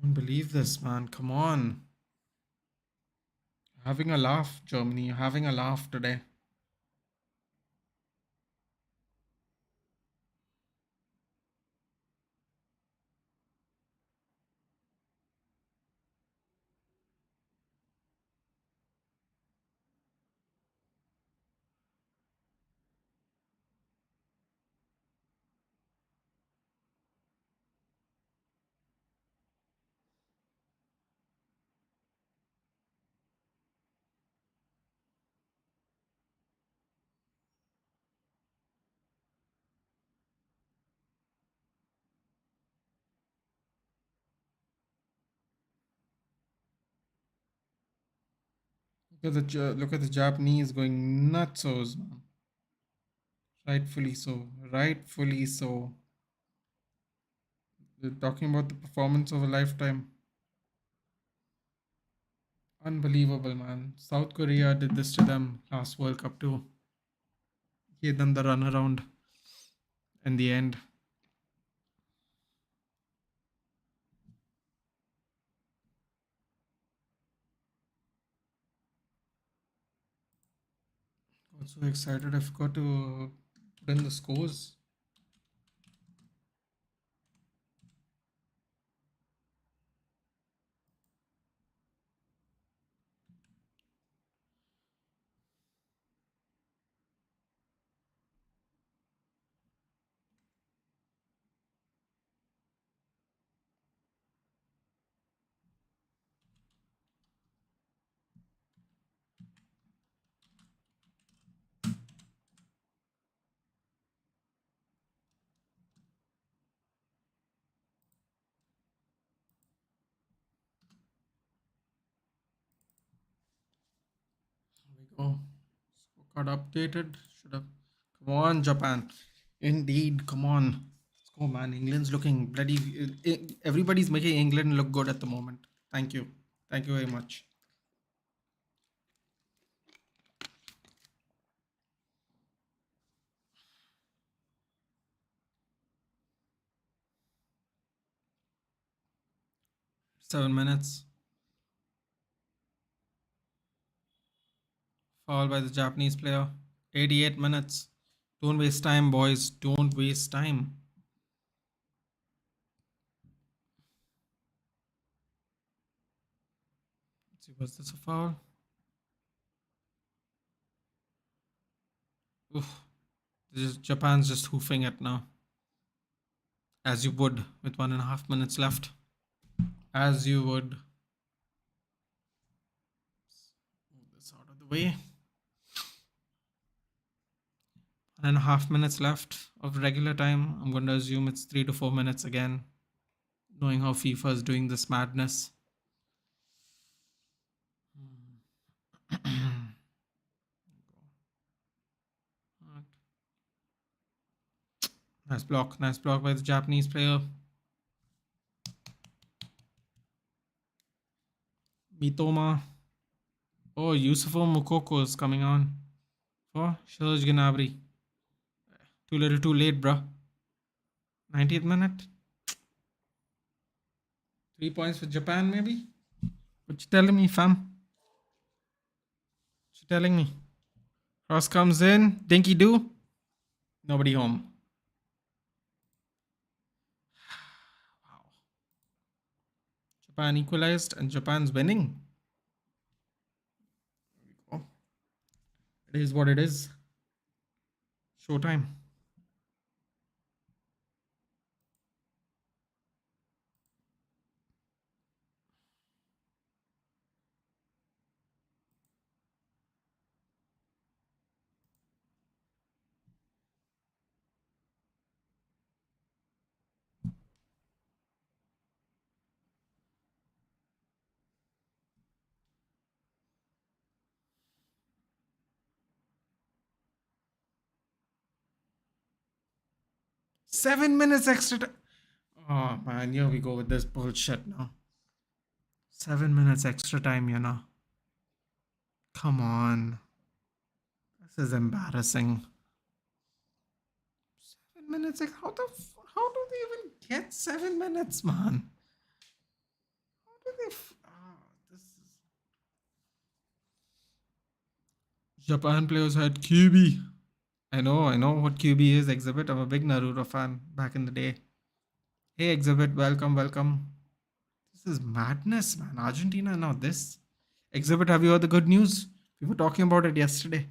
Don't believe this, man. Come on. Having a laugh, Germany. You're having a laugh today. Look at the Japanese going nutsos, man. Rightfully so. Rightfully so. They're talking about the performance of a lifetime. Unbelievable, man. South Korea did this to them last World Cup too. Gave them the runaround in the end. I'm so excited. I forgot to put in the scores. Here we go. Scorecard updated. Should have. Come on, Japan. Indeed. Come on. Let's go, man. England's looking bloody. Everybody's making England look good at the moment. Thank you. Thank you very much. Seven minutes. Foul by the Japanese player. 88 minutes. Don't waste time, boys. Don't waste time. Let's see, was this a foul? Oof. Japan's just hoofing it now. As you would with 1.5 minutes left. As you would. Move this out of the way. 1.5 minutes left of regular time. I'm going to assume it's 3 to 4 minutes again. Knowing how FIFA is doing this madness. Nice block. Nice block by the Japanese player. Mitoma. Oh, Yusufo Mukoko is coming on. For Serge Gnabry. Too little too late, bruh. 90th minute. 3 points for Japan, maybe? What you telling me, fam? What you telling me? Cross comes in. Dinky do. Nobody home. Wow. Japan equalized and Japan's winning. There we go. It is what it is. Showtime. Seven minutes extra time. Oh man, here we go with this bullshit now. 7 minutes extra time, you know. Come on. This is embarrassing. 7 minutes. How do they even get 7 minutes, man? How do they? This is. Japan players had QB. I know what QB is. Exhibit. I'm a big Naruto fan back in the day. Hey, Exhibit, welcome. This is madness, man. Argentina now this. Exhibit, have you heard the good news? We were talking about it yesterday.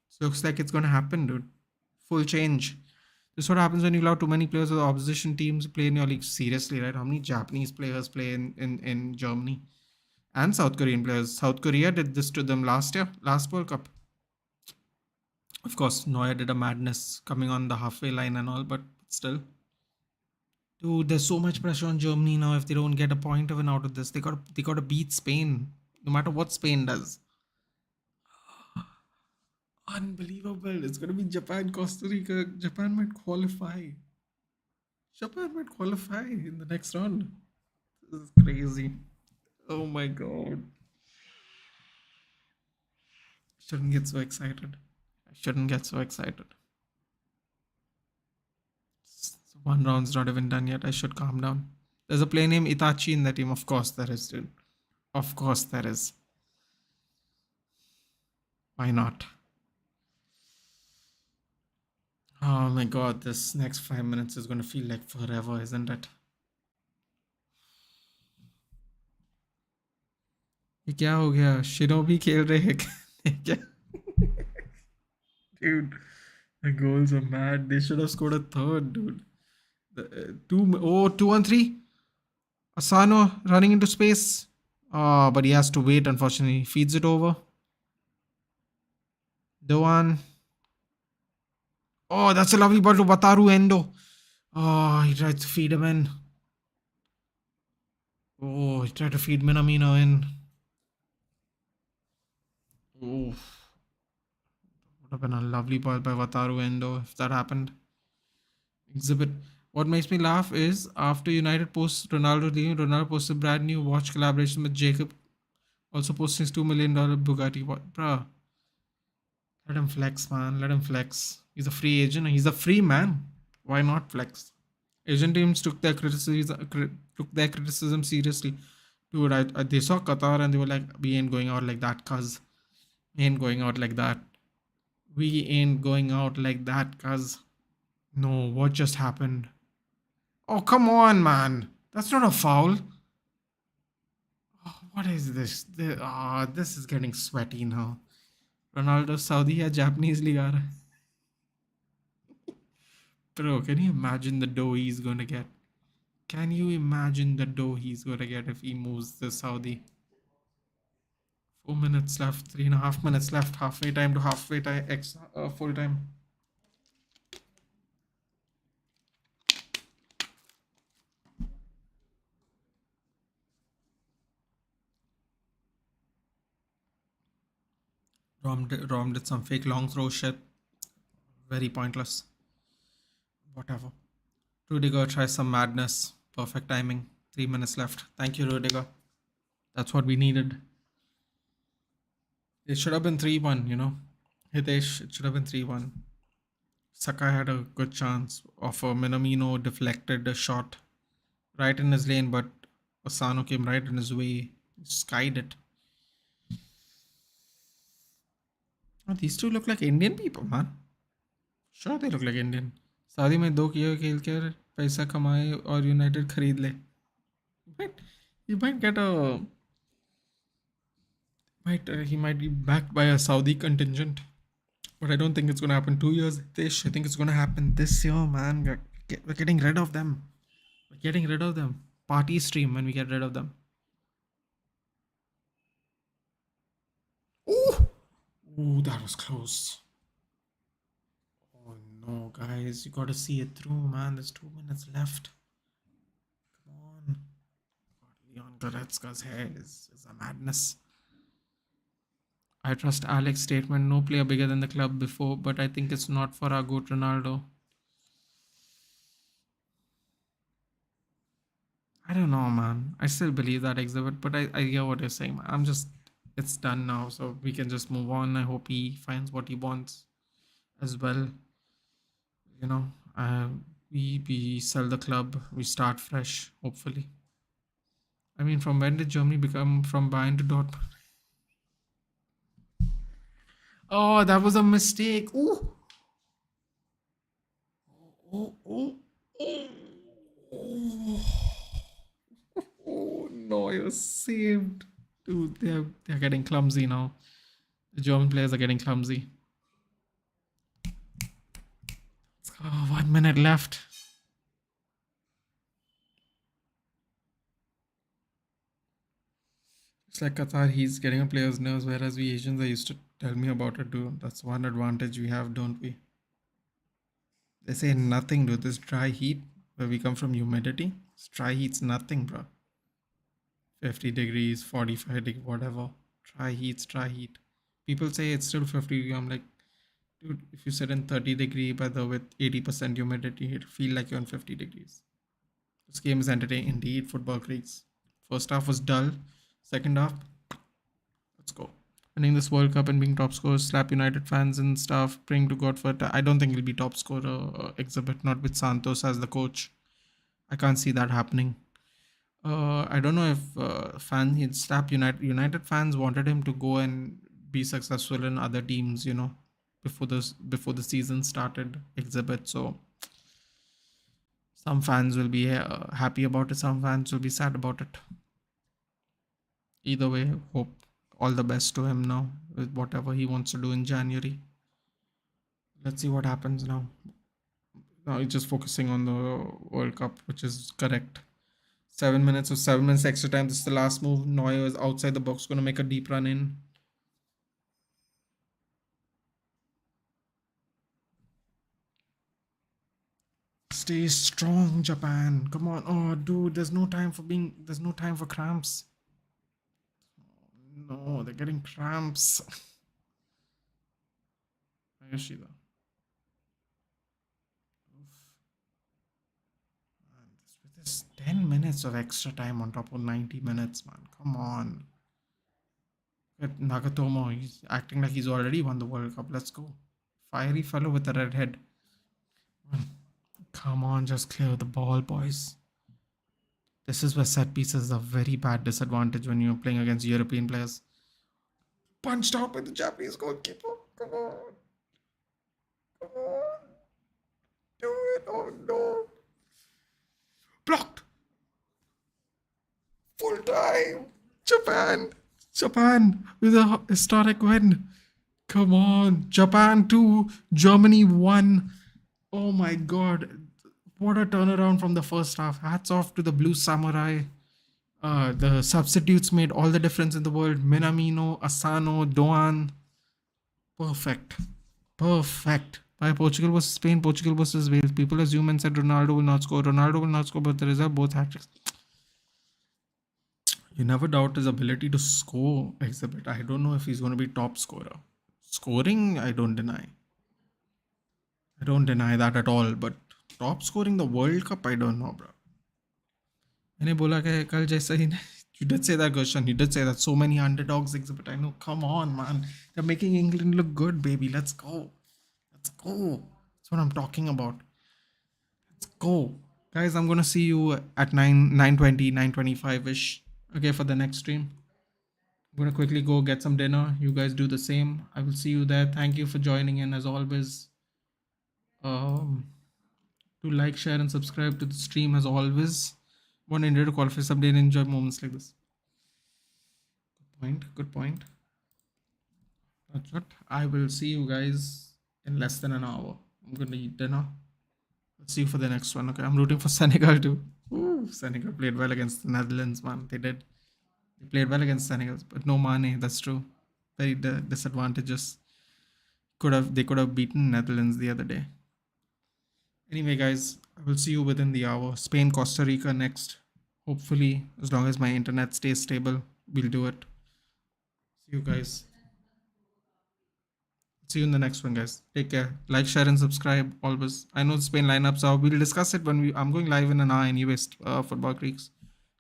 So looks like it's gonna happen, dude. Full change. This is what happens when you allow too many players of the opposition teams to play in your league. Seriously, right? How many Japanese players play in Germany? And South Korean players. South Korea did this to them last year, last World Cup. Of course, Neuer did a madness coming on the halfway line and all, but still. Dude, there's so much pressure on Germany now. If they don't get a point even out of this, they got to beat Spain, no matter what Spain does. Unbelievable! It's gonna be Japan, Costa Rica. Japan might qualify. Japan might qualify in the next round. This is crazy. Oh my god! Shouldn't get so excited. I shouldn't get so excited. One round's not even done yet. I should calm down. There's a player named Itachi in that team. Of course there is, dude. Of course there is. Why not? Oh my god, this next 5 minutes is gonna feel like forever, isn't it? ये क्या हो गया? Shinobi खेल रहे हैं क्या? Dude, the goals are mad. They should have scored a third, dude. Oh, 2-1-3. Asano running into space. Oh, but he has to wait, unfortunately. He feeds it over. Doan. Oh, that's a lovely ball to Wataru Endo. Oh, he tried to feed him in. Oh, he tried to feed Minamino in. Oh, would have been a lovely ball by Wataru Endo if that happened. Exhibit. What makes me laugh is after United posts Ronaldo leaving, Ronaldo posts a brand new watch collaboration with Jacob, also posting his $2 million Bugatti. What, bruh? Let him flex, man. Let him flex. He's a free agent. He's a free man. Why not flex? Asian teams took their criticism seriously. Dude, they saw Qatar and they were like, "We ain't going out like that, cuz. We ain't going out like that. We ain't going out like that, cuz." No, what just happened? Oh, come on, man. That's not a foul. Oh, what is this? This is getting sweaty now. Ronaldo Saudi या Japanese league आ रहा है. Bro, can you imagine the dough he's gonna get? Can you imagine the dough he's gonna get if he moves the Saudi? 4 minutes left, 3.5 minutes left, halfway time to halfway time, full time. Rom did some fake long throw shit. Very pointless. Whatever. Rudiger tries some madness. Perfect timing. 3 minutes left. Thank you, Rudiger. That's what we needed. It should have been 3-1, Hitesh, it should have been 3-1. Sakai had a good chance of a Minamino deflected a shot right in his lane, but Asano came right in his way. Skied it. Oh, these two look like Indian people, man. Sure, they look like Indian. शादी में 2 खेल कर पैसा कमाए और United खरीद ले. You might get a he might be backed by a Saudi contingent, but I don't think it's gonna happen 2 years. I think it's gonna happen this year, man. We're getting rid of them. We're getting rid of them. Party stream when we get rid of them. Ooh, that was close. Oh no, guys, you gotta see it through, man. There's 2 minutes left. Come on. God, Leon Goretzka's hair is a madness. I trust Alex's statement, no player bigger than the club before, but I think it's not for our goat Ronaldo. I don't know, man. I still believe that exhibit, but I hear what you're saying. It's done now, so we can just move on. I hope he finds what he wants as well. You know, we sell the club, we start fresh, hopefully. I mean, from when did Germany become from Bayern to Dortmund? Oh, that was a mistake. Ooh. Oh, oh, oh, oh. Oh no, you're saved. Dude, they're getting clumsy now. The German players are getting clumsy. Oh, 1 minute left. It's like Qatar, he's getting a player's nerves, whereas we Asians are used to tell me about it, dude. That's one advantage we have, don't we? They say nothing, dude. This dry heat, where we come from humidity, this dry heat's nothing, bro. 50 degrees, 45 degrees, whatever. Dry heat's dry heat. People say it's still 50 degrees. I'm like, dude, if you sit in 30-degree weather with 80% humidity, it'll feel like you're in 50 degrees. This game is entertaining indeed, football creeks. First half was dull. Second half, let's go. Winning this World Cup and being top scorer, slap United fans and stuff, praying to God for it. I don't think he'll be top scorer exhibit, not with Santos as the coach. I can't see that happening. I don't know if he'd slap United fans wanted him to go and be successful in other teams, before the season started exhibit. So some fans will be happy about it, some fans will be sad about it. Either way, hope all the best to him now with whatever he wants to do in January. Let's see what happens now. Now he's just focusing on the World Cup, which is correct. 7 minutes or 7 minutes extra time. This is the last move. Neuer is outside the box, going to make a deep run in. Stay strong, Japan. Come on. Oh, dude, there's no time for cramps. No, they're getting cramps. Yoshida. With this 10 minutes of extra time on top of 90 minutes, man. Come on. Get Nagatomo. He's acting like he's already won the World Cup. Let's go. Fiery fellow with a red head. Come on, just clear the ball, boys. This is where set pieces are a very bad disadvantage when you're playing against European players. Punched out by the Japanese goalkeeper. Come on. Come on. Do it. Oh no. Blocked. Full time. Japan with a historic win. Come on. Japan 2, Germany 1. Oh my god. What a turnaround from the first half. Hats off to the Blue Samurai. The substitutes made all the difference in the world. Minamino, Asano, Doan. Perfect. By Portugal versus Spain, Portugal versus Wales. People assume and said Ronaldo will not score. Ronaldo will not score, but the result, both hat-tricks. You never doubt his ability to score, exhibit. I don't know if he's going to be top scorer. Scoring, I don't deny. I don't deny that at all, but top scoring the World Cup, I don't know, bro. मैंने बोला कि कल जैसा ही you did say that, Goshan. You did say that so many underdogs exhibit. I know. Come on, man. They're making England look good, baby. Let's go. That's what I'm talking about. Let's go. Guys, I'm going to see you at 9:20, 9:25-ish. Okay, for the next stream. I'm going to quickly go get some dinner. You guys do the same. I will see you there. Thank you for joining in as always. To like, share and subscribe to the stream as always. Want India to qualify someday and enjoy moments like this. Good point. That's what. I will see you guys in less than an hour. I'm going to eat dinner. Let's see you for the next one. Okay, I'm rooting for Senegal too. Ooh, Senegal played well against the Netherlands, man. They did. They played well against Senegal, but no Mane. That's true. Very disadvantageous. They could have beaten Netherlands the other day. Anyway, guys, I will see you within the hour. Spain, Costa Rica next. Hopefully, as long as my internet stays stable, we'll do it. See you guys. See you in the next one, guys. Take care. Like, share, and subscribe always. I know Spain lineups are. We'll discuss it when I'm going live in an hour anyways. Football Creeks.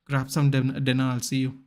Grab some dinner. I'll see you.